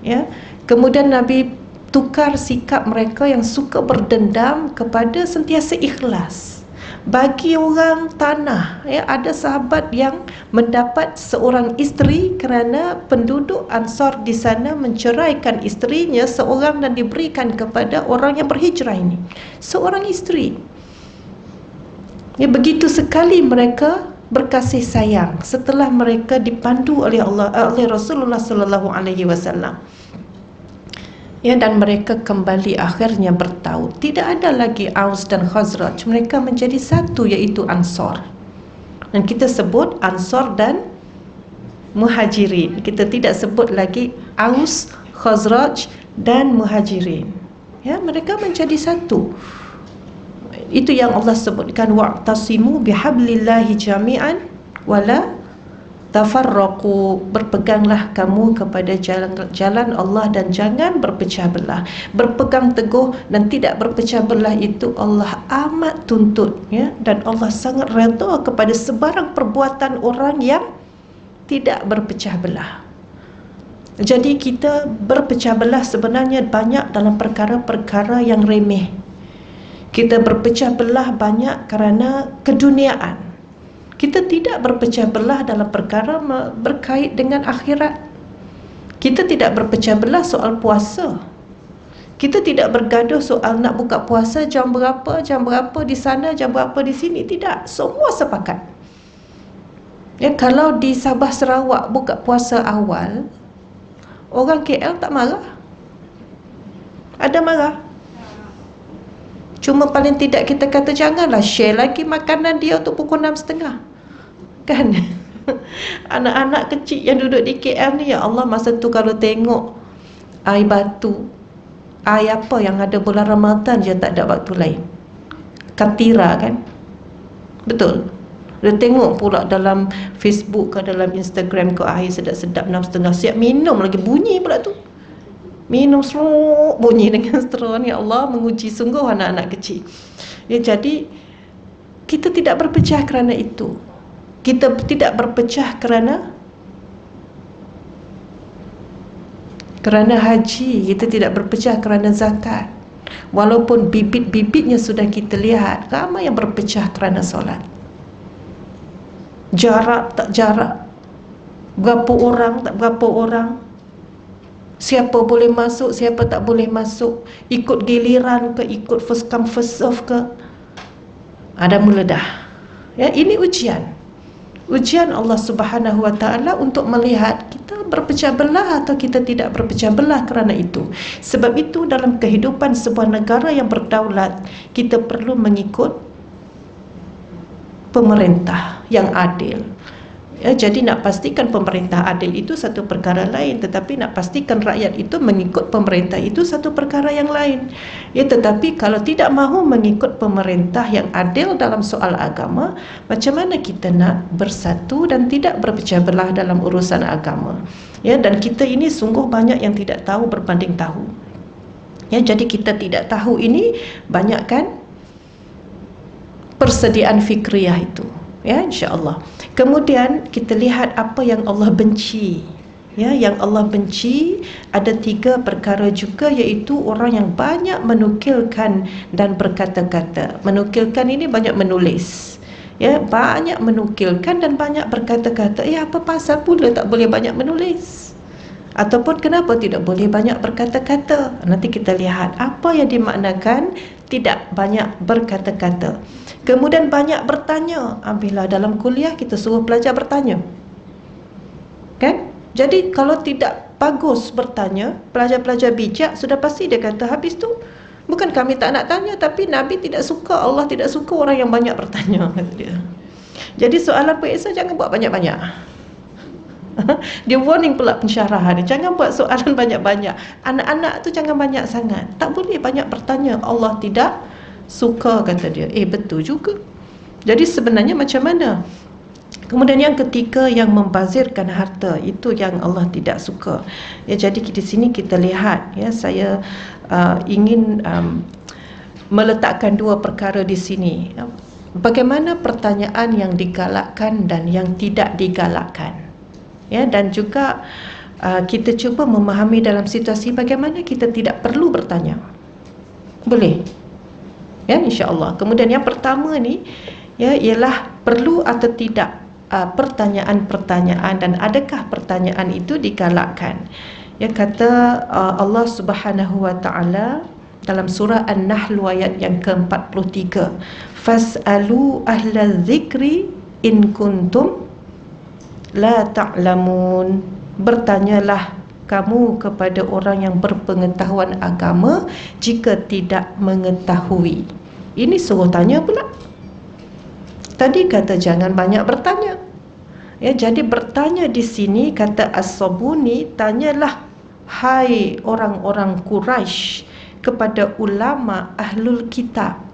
Ya, kemudian Nabi tukar sikap mereka yang suka berdendam kepada sentiasa ikhlas. Bagi orang tanah, ya, ada sahabat yang mendapat seorang isteri kerana penduduk Ansar di sana menceraikan isterinya seorang dan diberikan kepada orang yang berhijrah ini. Seorang isteri. Ya, begitu sekali mereka berkasih sayang setelah mereka dipandu oleh Allah, oleh Rasulullah sallallahu alaihi wasallam. Ya, dan mereka kembali akhirnya bertaut. Tidak ada lagi Aus dan Khazraj. Mereka menjadi satu, iaitu Ansar. Dan kita sebut Ansar dan Muhajirin. Kita tidak sebut lagi Aus, Khazraj dan Muhajirin. Ya, mereka menjadi satu. Itu yang Allah sebutkan, wa'tasimu bihablillahi jami'an wala tafarraqu, berpeganglah kamu kepada jalan Allah dan jangan berpecah belah. Berpegang teguh dan tidak berpecah belah itu Allah amat tuntut, ya, dan Allah sangat redha kepada sebarang perbuatan orang yang tidak berpecah belah. Jadi kita berpecah belah sebenarnya banyak dalam perkara-perkara yang remeh. Kita berpecah belah banyak kerana keduniaan. Kita tidak berpecah belah dalam perkara berkait dengan akhirat. Kita tidak berpecah belah soal puasa. Kita tidak bergaduh soal nak buka puasa jam berapa di sana, jam berapa di sini. Tidak, semua sepakat. Ya, kalau di Sabah Sarawak buka puasa awal, orang KL tak marah. Ada marah? Cuma paling tidak kita kata janganlah share lagi makanan dia untuk pukul 6.30. Kan? Anak-anak kecil yang duduk di KL ni, ya Allah, masa tu kalau tengok air batu, air apa yang ada bulan Ramadan je tak ada waktu lain. Katira kan? Betul. Dia tengok pula dalam Facebook ke dalam Instagram ke air sedap-sedap 6.30, siap minum lagi, bunyi pula tu. Minum seruk, bunyi dengan straw. Ya Allah, menguji sungguh anak-anak kecil. Ya, jadi kita tidak berpecah kerana itu. Kita tidak berpecah kerana haji. Kita tidak berpecah kerana zakat. Walaupun bibit-bibitnya sudah kita lihat, ramai yang berpecah kerana solat. Jarak tak jarak, berapa orang tak berapa orang, siapa boleh masuk, siapa tak boleh masuk, ikut giliran ke, ikut first come first serve ke. Ada mula dah. Ya, ini ujian. Ujian Allah Subhanahu wa taala untuk melihat kita berpecah belah atau kita tidak berpecah belah kerana itu. Sebab itu dalam kehidupan sebuah negara yang berdaulat, kita perlu mengikut pemerintah yang adil. Ya, jadi nak pastikan pemerintah adil itu satu perkara lain, tetapi nak pastikan rakyat itu mengikut pemerintah itu satu perkara yang lain. Ya, tetapi kalau tidak mahu mengikut pemerintah yang adil dalam soal agama, macam mana kita nak bersatu dan tidak berpecah belah dalam urusan agama? Ya, dan kita ini sungguh banyak yang tidak tahu berbanding tahu. Ya, jadi kita tidak tahu ini banyak kan persediaan fikriyah itu. Ya, insya-Allah. Kemudian kita lihat apa yang Allah benci. Ya, yang Allah benci ada 3 perkara juga, iaitu orang yang banyak menukilkan dan berkata-kata. Menukilkan ini banyak menulis. Ya, banyak menukilkan dan banyak berkata-kata. Ya, apa pasal pula tak boleh banyak menulis? Ataupun kenapa tidak boleh banyak berkata-kata? Nanti kita lihat apa yang dimaknakan tidak banyak berkata-kata. Kemudian banyak bertanya. Bila dalam kuliah kita suruh pelajar bertanya, kan? Jadi kalau tidak bagus bertanya, pelajar-pelajar bijak sudah pasti dia kata habis tu, bukan kami tak nak tanya, tapi Nabi tidak suka, Allah tidak suka orang yang banyak bertanya, kata dia. Jadi soalan periksa jangan buat banyak-banyak. Dia warning pula pensyarahan, jangan buat soalan banyak-banyak. Anak-anak tu jangan banyak sangat. Tak boleh banyak bertanya, Allah tidak suka, kata dia. Betul juga. Jadi sebenarnya macam mana? Kemudian yang ketiga, yang membazirkan harta, itu yang Allah tidak suka. Ya, jadi di sini kita lihat, ya, saya ingin meletakkan dua perkara di sini. Bagaimana pertanyaan yang digalakkan dan yang tidak digalakkan. Ya, dan juga kita cuba memahami dalam situasi bagaimana kita tidak perlu bertanya. Boleh? Ya, insya-Allah. Kemudian yang pertama ni ya ialah perlu atau tidak pertanyaan-pertanyaan, dan adakah pertanyaan itu digalakkan. Ya, kata Allah Subhanahu wa taala dalam surah An-Nahl ayat yang ke-43, fas'alu ahla dzikri in kuntum la ta'lamun. Bertanyalah kamu kepada orang yang berpengetahuan agama jika tidak mengetahui. Ini suruh tanya pula. Tadi kata jangan banyak bertanya. Ya, jadi bertanya di sini kata As-Sabuni, tanyalah hai orang-orang Quraisy kepada ulama ahlul kitab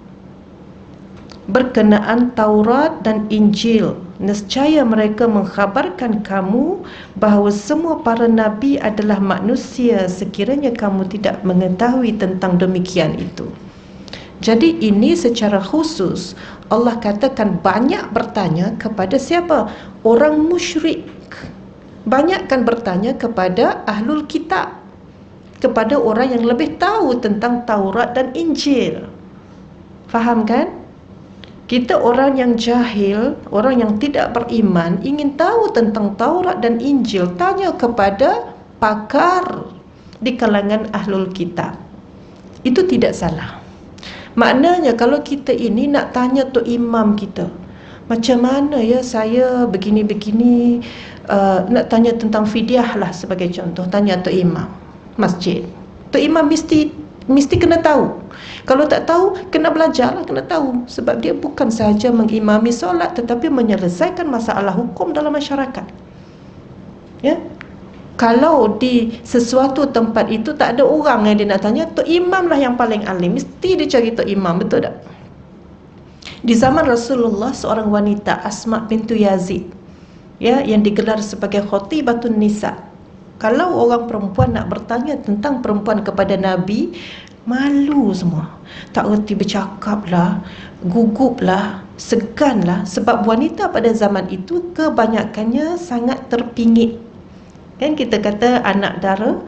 berkenaan Taurat dan Injil. Nescaya mereka mengkhabarkan kamu bahawa semua para nabi adalah manusia, sekiranya kamu tidak mengetahui tentang demikian itu. Jadi ini secara khusus Allah katakan banyak bertanya kepada siapa? Orang musyrik. Banyakkan bertanya kepada ahlul kitab, kepada orang yang lebih tahu tentang Taurat dan Injil. Faham kan? Kita orang yang jahil, orang yang tidak beriman, ingin tahu tentang Taurat dan Injil, tanya kepada pakar di kalangan ahlul kitab. Itu tidak salah. Maknanya kalau kita ini nak tanya Tok Imam kita, macam mana ya saya begini-begini, nak tanya tentang fidyah lah sebagai contoh, tanya Tok Imam masjid. Tok Imam mesti kena tahu. Kalau tak tahu, kena belajar lah, kena tahu. Sebab dia bukan sahaja mengimami solat, tetapi menyelesaikan masalah hukum dalam masyarakat. Ya. Kalau di sesuatu tempat itu tak ada orang yang dia nak tanya, Tok Imam lah yang paling alim. Mesti dia cari Tok Imam, betul tak? Di zaman Rasulullah, seorang wanita, Asma bintu Yazid, ya, yang digelar sebagai Khatibatun Nisa. Kalau orang perempuan nak bertanya tentang perempuan kepada Nabi, malu semua. Tak reti bercakap lah, gugup lah, segan lah. Sebab wanita pada zaman itu kebanyakannya sangat terpingit. Kan kita kata anak dara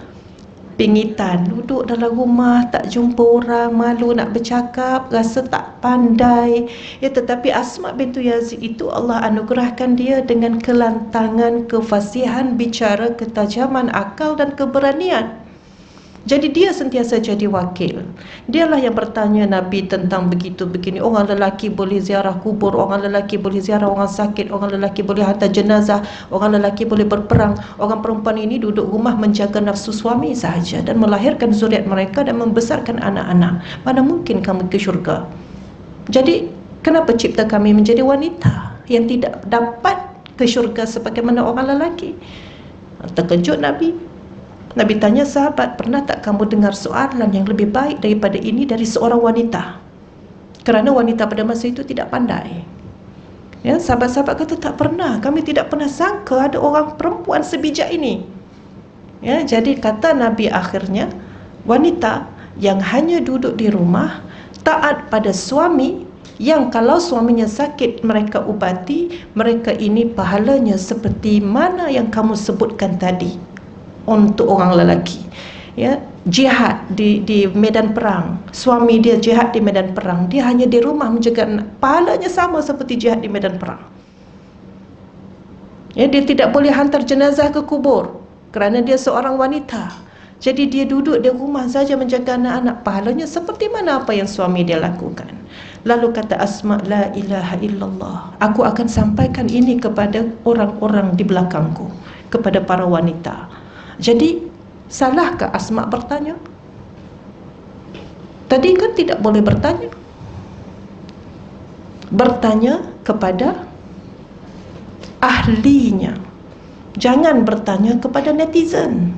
pingitan, duduk dalam rumah, tak jumpa orang, malu nak bercakap, rasa tak pandai. Ya, tetapi Asma bintu Yazid itu Allah anugerahkan dia dengan kelantangan, kefasihan bicara, ketajaman akal dan keberanian. Jadi dia sentiasa jadi wakil. Dialah yang bertanya Nabi tentang begitu begini. Orang lelaki boleh ziarah kubur, orang lelaki boleh ziarah orang sakit, orang lelaki boleh hantar jenazah, orang lelaki boleh berperang. Orang perempuan ini duduk rumah menjaga nafsu suami sahaja dan melahirkan zuriat mereka dan membesarkan anak-anak. Mana mungkin kamu ke syurga? Jadi kenapa cipta kami menjadi wanita yang tidak dapat ke syurga sebagaimana orang lelaki? Terkejut Nabi. Nabi tanya sahabat, pernah tak kamu dengar soalan yang lebih baik daripada ini dari seorang wanita? Kerana wanita pada masa itu tidak pandai. Ya, sahabat-sahabat kata tak pernah, kami tidak pernah sangka ada orang perempuan sebijak ini. Ya, jadi kata Nabi akhirnya, wanita yang hanya duduk di rumah, taat pada suami, yang kalau suaminya sakit mereka ubati, mereka ini pahalanya seperti mana yang kamu sebutkan tadi. Untuk orang lelaki, ya, jihad di medan perang, suami dia jihad di medan perang, dia hanya di rumah menjaga anak, pahalanya sama seperti jihad di medan perang. Ya, dia tidak boleh hantar jenazah ke kubur kerana dia seorang wanita. Jadi dia duduk di rumah saja menjaga anak-anak, pahalanya seperti mana apa yang suami dia lakukan. Lalu kata Asma, la ilaha illallah, aku akan sampaikan ini kepada orang-orang di belakangku, kepada para wanita. Jadi salahkah Asma bertanya? Tadi kan tidak boleh bertanya. Bertanya kepada ahlinya. Jangan bertanya kepada netizen.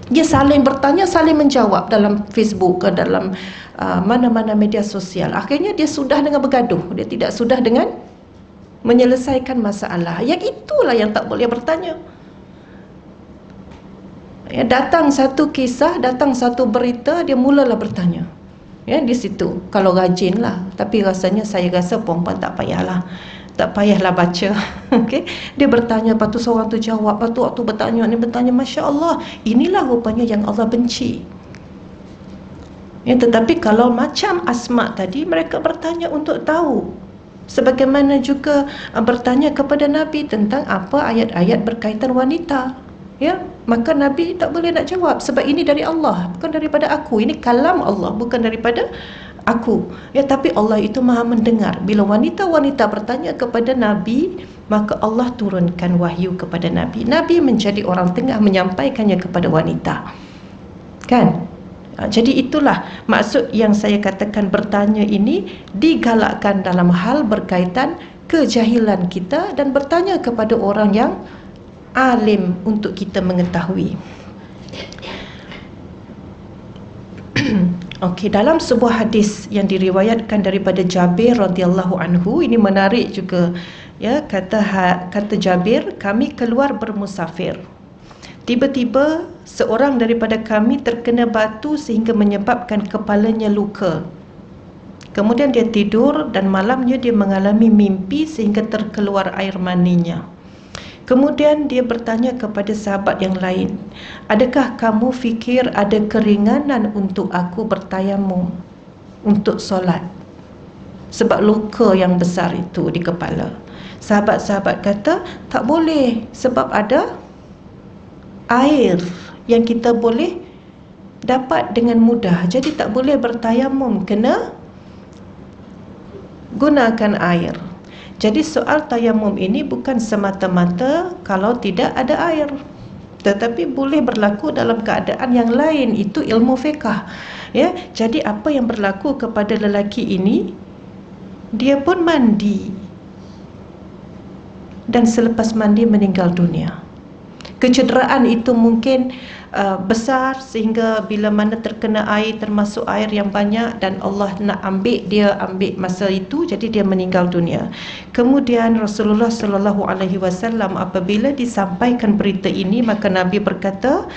Dia saling bertanya, saling menjawab dalam Facebook ke dalam mana-mana media sosial. Akhirnya dia sudah dengan bergaduh. Dia tidak sudah dengan menyelesaikan masalah. Yang itulah yang tak boleh bertanya. Ya, datang satu kisah, datang satu berita, dia mulalah bertanya. Ya, di situ kalau rajin lah. Tapi rasanya saya rasa perempuan tak payahlah, tak payahlah baca. Okey, dia bertanya, lepas tu seorang tu jawab, lepas tu waktu bertanya ni bertanya, Masya Allah, inilah rupanya yang Allah benci. Ya, tetapi kalau macam Asma tadi, mereka bertanya untuk tahu. Sebagaimana juga bertanya kepada Nabi tentang apa ayat-ayat berkaitan wanita. Ya, maka Nabi tak boleh nak jawab sebab ini dari Allah, bukan daripada aku. Ini kalam Allah, bukan daripada aku. Ya, tapi Allah itu Maha mendengar. Bila wanita-wanita bertanya kepada Nabi, maka Allah turunkan wahyu kepada Nabi. Nabi menjadi orang tengah menyampaikannya kepada wanita. Kan? Jadi itulah maksud yang saya katakan bertanya ini digalakkan dalam hal berkaitan kejahilan kita dan bertanya kepada orang yang alim untuk kita mengetahui. Okey, dalam sebuah hadis yang diriwayatkan daripada Jabir radhiyallahu anhu, ini menarik juga. Ya, kata Jabir, kami keluar bermusafir. Tiba-tiba seorang daripada kami terkena batu sehingga menyebabkan kepalanya luka. Kemudian dia tidur dan malamnya dia mengalami mimpi sehingga terkeluar air maninya. Kemudian dia bertanya kepada sahabat yang lain, adakah kamu fikir ada keringanan untuk aku bertayamum untuk solat sebab luka yang besar itu di kepala? Sahabat-sahabat kata, tak boleh sebab ada air yang kita boleh dapat dengan mudah. Jadi tak boleh bertayamum, kena gunakan air. Jadi soal tayamum ini bukan semata-mata kalau tidak ada air, tetapi boleh berlaku dalam keadaan yang lain. Itu ilmu fiqh. Ya, jadi apa yang berlaku kepada lelaki ini, dia pun mandi dan selepas mandi meninggal dunia. Kecederaan itu mungkin besar sehingga bila mana terkena air, termasuk air yang banyak, dan Allah nak ambil masa itu, jadi dia meninggal dunia. Kemudian Rasulullah SAW apabila disampaikan berita ini, maka Nabi berkata,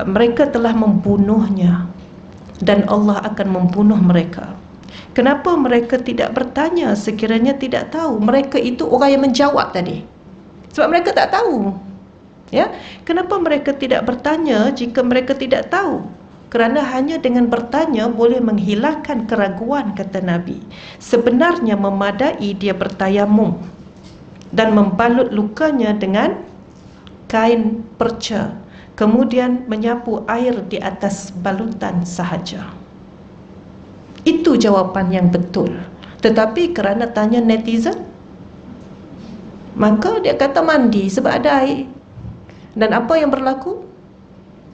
mereka telah membunuhnya dan Allah akan membunuh mereka. Kenapa mereka tidak bertanya sekiranya tidak tahu? Mereka itu orang yang menjawab tadi, sebab mereka tak tahu. Ya, kenapa mereka tidak bertanya jika mereka tidak tahu? Kerana hanya dengan bertanya boleh menghilangkan keraguan, kata Nabi. Sebenarnya memadai dia bertayamum dan membalut lukanya dengan kain perca, kemudian menyapu air di atas balutan sahaja. Itu jawapan yang betul. Tetapi kerana tanya netizen, maka dia kata mandi sebab ada air. Dan apa yang berlaku?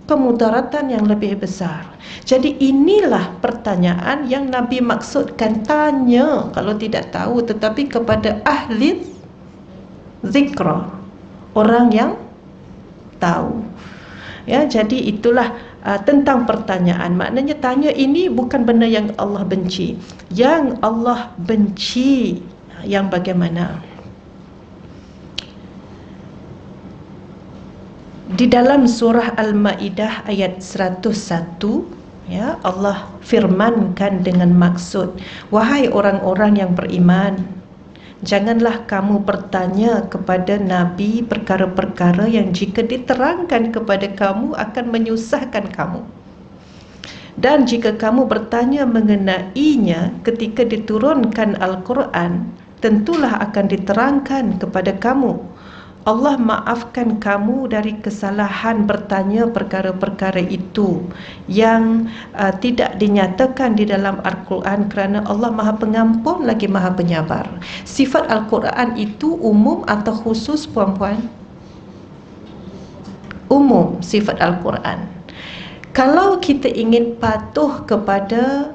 Kemudaratan yang lebih besar. Jadi inilah pertanyaan yang Nabi maksudkan, tanya kalau tidak tahu, tetapi kepada ahli zikra, orang yang tahu. Ya, jadi itulah tentang pertanyaan. Maknanya tanya ini bukan benda yang Allah benci. Yang Allah benci yang bagaimana? Di dalam surah Al-Maidah ayat 101, ya, Allah firmankan dengan maksud, wahai orang-orang yang beriman, janganlah kamu bertanya kepada Nabi perkara-perkara yang jika diterangkan kepada kamu akan menyusahkan kamu. Dan jika kamu bertanya mengenainya ketika diturunkan Al-Quran, tentulah akan diterangkan kepada kamu. Allah maafkan kamu dari kesalahan bertanya perkara-perkara itu yang tidak dinyatakan di dalam Al-Quran, kerana Allah Maha Pengampun lagi Maha Penyabar. Sifat Al-Quran itu umum atau khusus, puan-puan? Umum sifat Al-Quran. Kalau kita ingin patuh kepada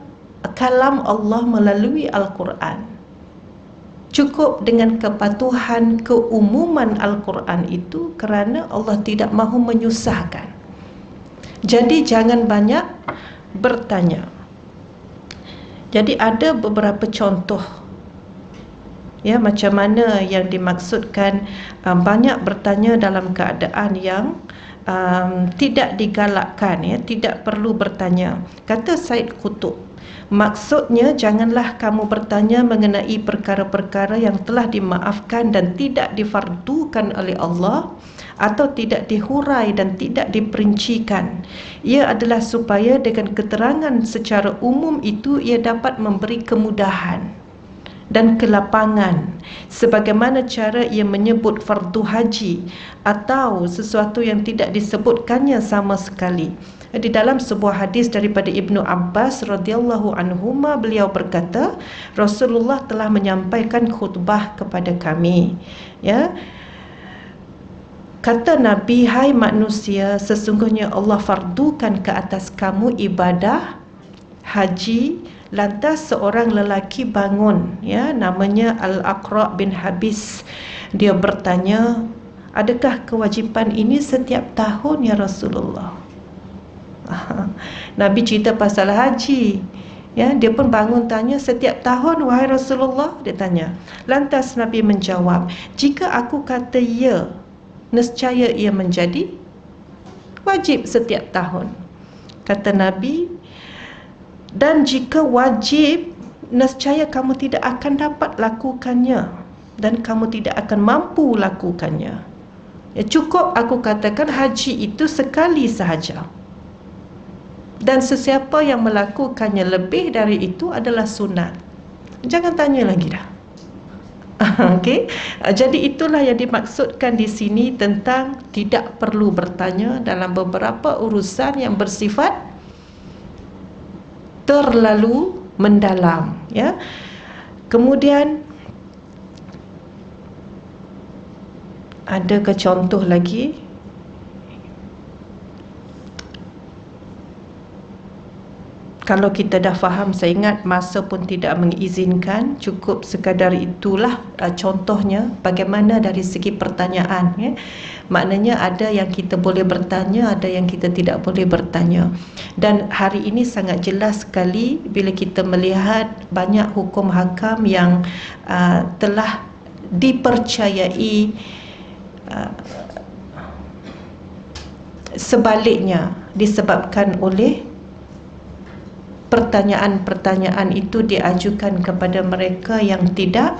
kalam Allah melalui Al-Quran, cukup dengan kepatuhan keumuman Al-Quran itu, kerana Allah tidak mahu menyusahkan. Jadi jangan banyak bertanya. Jadi ada beberapa contoh, ya, macam mana yang dimaksudkan banyak bertanya dalam keadaan yang tidak digalakkan, ya, tidak perlu bertanya. Kata Said Qutb, maksudnya janganlah kamu bertanya mengenai perkara-perkara yang telah dimaafkan dan tidak difardukan oleh Allah, atau tidak dihurai dan tidak diperincikan. Ia adalah supaya dengan keterangan secara umum itu ia dapat memberi kemudahan dan kelapangan, sebagaimana cara ia menyebut fardu haji atau sesuatu yang tidak disebutkannya sama sekali. Di dalam sebuah hadis daripada Ibnu Abbas radhiyallahu anhuma, beliau berkata, Rasulullah telah menyampaikan khutbah kepada kami, ya. Kata Nabi, hai manusia, sesungguhnya Allah fardukan ke atas kamu ibadah haji. Lantas seorang lelaki bangun, ya, namanya Al-Aqra' bin Habis. Dia bertanya, adakah kewajipan ini setiap tahun ya Rasulullah? Nabi cerita pasal haji, ya. Dia pun bangun tanya, setiap tahun wahai Rasulullah? Dia tanya. Lantas Nabi menjawab, jika aku kata ya, nescaya ia menjadi wajib setiap tahun. Kata Nabi, dan jika wajib, nescaya kamu tidak akan dapat lakukannya dan kamu tidak akan mampu lakukannya. Ya, cukup aku katakan haji itu sekali sahaja. Dan sesiapa yang melakukannya lebih dari itu adalah sunat. Jangan tanya lagi dah. Okey. Jadi itulah yang dimaksudkan di sini tentang tidak perlu bertanya dalam beberapa urusan yang bersifat terlalu mendalam, ya. Kemudian ada ke contoh lagi? Kalau kita dah faham, saya ingat masa pun tidak mengizinkan, cukup sekadar itulah contohnya bagaimana dari segi pertanyaan, ya. Maknanya ada yang kita boleh bertanya, ada yang kita tidak boleh bertanya. Dan hari ini sangat jelas sekali bila kita melihat banyak hukum hakam yang telah dipercayai sebaliknya disebabkan oleh pertanyaan-pertanyaan itu diajukan kepada mereka yang tidak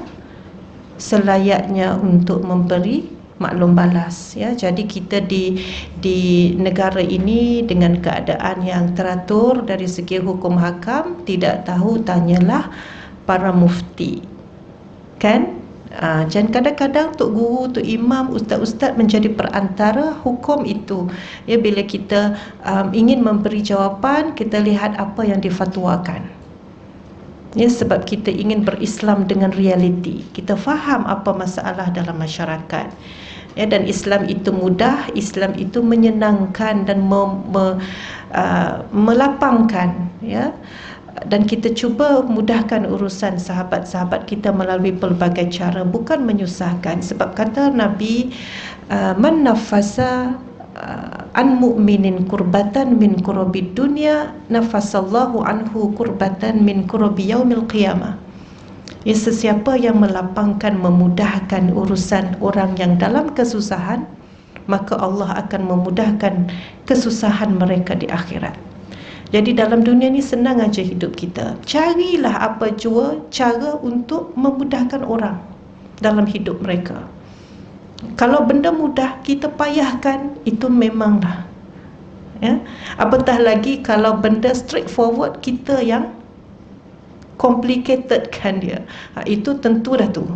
selayaknya untuk memberi maklum balas, ya. Jadi kita di negara ini dengan keadaan yang teratur dari segi hukum hakam, tidak tahu tanyalah para mufti, kan? Dan kadang-kadang tok guru, tok imam, ustaz-ustaz menjadi perantara hukum itu, ya. Bila kita ingin memberi jawapan, kita lihat apa yang difatwakan, ya. Sebab kita ingin berislam dengan realiti, kita faham apa masalah dalam masyarakat, ya. Dan Islam itu mudah, Islam itu menyenangkan dan melapangkan, ya. Dan kita cuba mudahkan urusan sahabat-sahabat kita melalui pelbagai cara, bukan menyusahkan. Sebab kata Nabi, man nafasa an mu'minin kurbatan min kurabid dunya, nafasallahu anhu kurbatan min kurabi yaumil qiyamah. Ya, sesiapa yang melapangkan, memudahkan urusan orang yang dalam kesusahan, maka Allah akan memudahkan kesusahan mereka di akhirat. Jadi dalam dunia ni senang aja hidup kita. Carilah apa jua cara untuk memudahkan orang dalam hidup mereka. Kalau benda mudah kita payahkan, itu memanglah, ya. Apatah lagi kalau benda straightforward kita yang complicated kan dia. Itu tentu dah tu.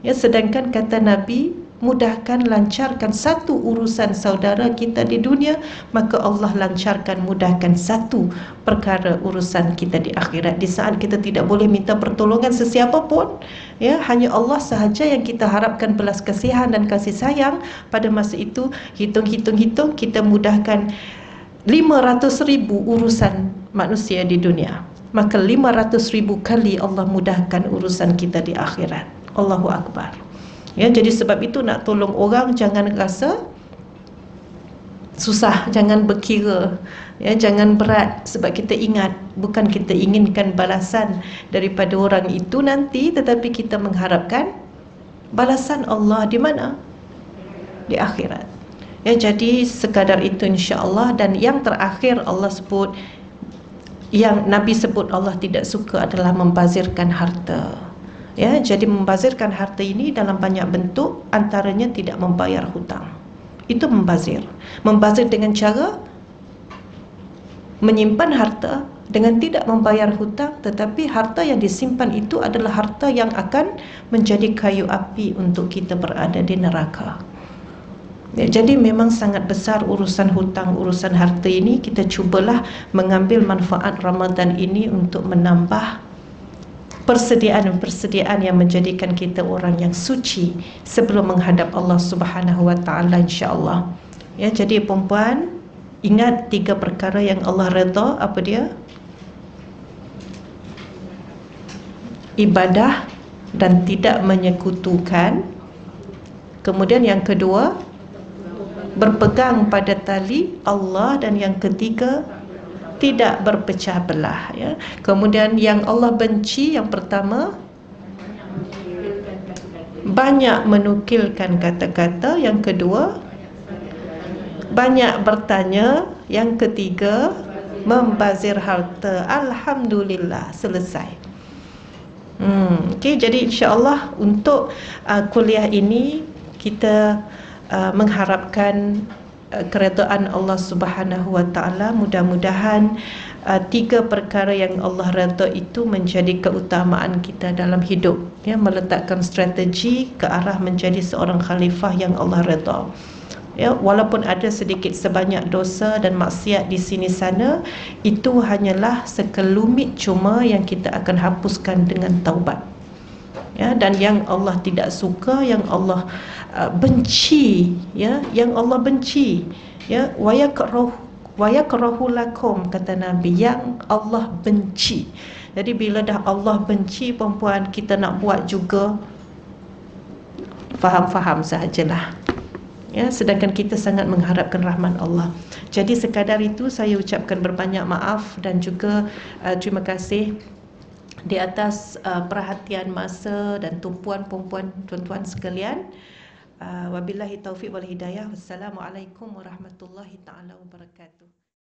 Ya, sedangkan kata Nabi, mudahkan, lancarkan satu urusan saudara kita di dunia, maka Allah lancarkan, mudahkan satu perkara urusan kita di akhirat. Di saat kita tidak boleh minta pertolongan sesiapa pun, ya, hanya Allah sahaja yang kita harapkan belas kasihan dan kasih sayang. Pada masa itu, hitung kita mudahkan 500,000 urusan manusia di dunia, maka 500,000 kali Allah mudahkan urusan kita di akhirat. Allahu Akbar. Ya, jadi sebab itu nak tolong orang jangan rasa susah, jangan berkira, ya, jangan berat. Sebab kita ingat, bukan kita inginkan balasan daripada orang itu nanti, tetapi kita mengharapkan balasan Allah di mana? Di akhirat. Ya, jadi sekadar itu insya-Allah. Dan yang terakhir Allah sebut, yang Nabi sebut Allah tidak suka adalah membazirkan harta. Ya, jadi membazirkan harta ini dalam banyak bentuk, antaranya tidak membayar hutang. Itu membazir. Membazir dengan cara menyimpan harta dengan tidak membayar hutang, tetapi harta yang disimpan itu adalah harta yang akan menjadi kayu api untuk kita berada di neraka. Ya, jadi memang sangat besar urusan hutang, urusan harta ini. Kita cubalah mengambil manfaat Ramadan ini untuk menambah persediaan yang menjadikan kita orang yang suci sebelum menghadap Allah Subhanahu wa taala insya-Allah. Ya, jadi perempuan, ingat 3 perkara yang Allah redha. Apa dia? Ibadah dan tidak menyekutukan. Kemudian yang kedua, berpegang pada tali Allah. Dan yang ketiga, tidak berpecah belah, ya. Kemudian yang Allah benci, yang pertama, banyak menukilkan kata-kata. Yang kedua, banyak bertanya. Yang ketiga, membazir harta. Alhamdulillah, selesai. Okey, jadi insya-Allah untuk kuliah ini kita mengharapkan keredaan Allah Subhanahu wa taala. Mudah-mudahan 3 perkara yang Allah redha itu menjadi keutamaan kita dalam hidup, ya, meletakkan strategi ke arah menjadi seorang khalifah yang Allah redha. Ya, walaupun ada sedikit sebanyak dosa dan maksiat di sini sana, itu hanyalah sekelumit cuma yang kita akan hapuskan dengan taubat. Ya, dan yang Allah tidak suka, yang Allah benci, ya, yang Allah benci, ya, wa yakrahu lakum, kata Nabi, yang Allah benci. Jadi bila dah Allah benci, perempuan, kita nak buat juga faham-faham sahajalah, ya, sedangkan kita sangat mengharapkan rahmat Allah. Jadi sekadar itu saya ucapkan berbanyak maaf dan juga terima kasih di atas perhatian masa dan tumpuan perempuan, tuan-tuan sekalian. Wabillahi taufiq wal hidayah. Wassalamualaikum warahmatullahi taala wabarakatuh.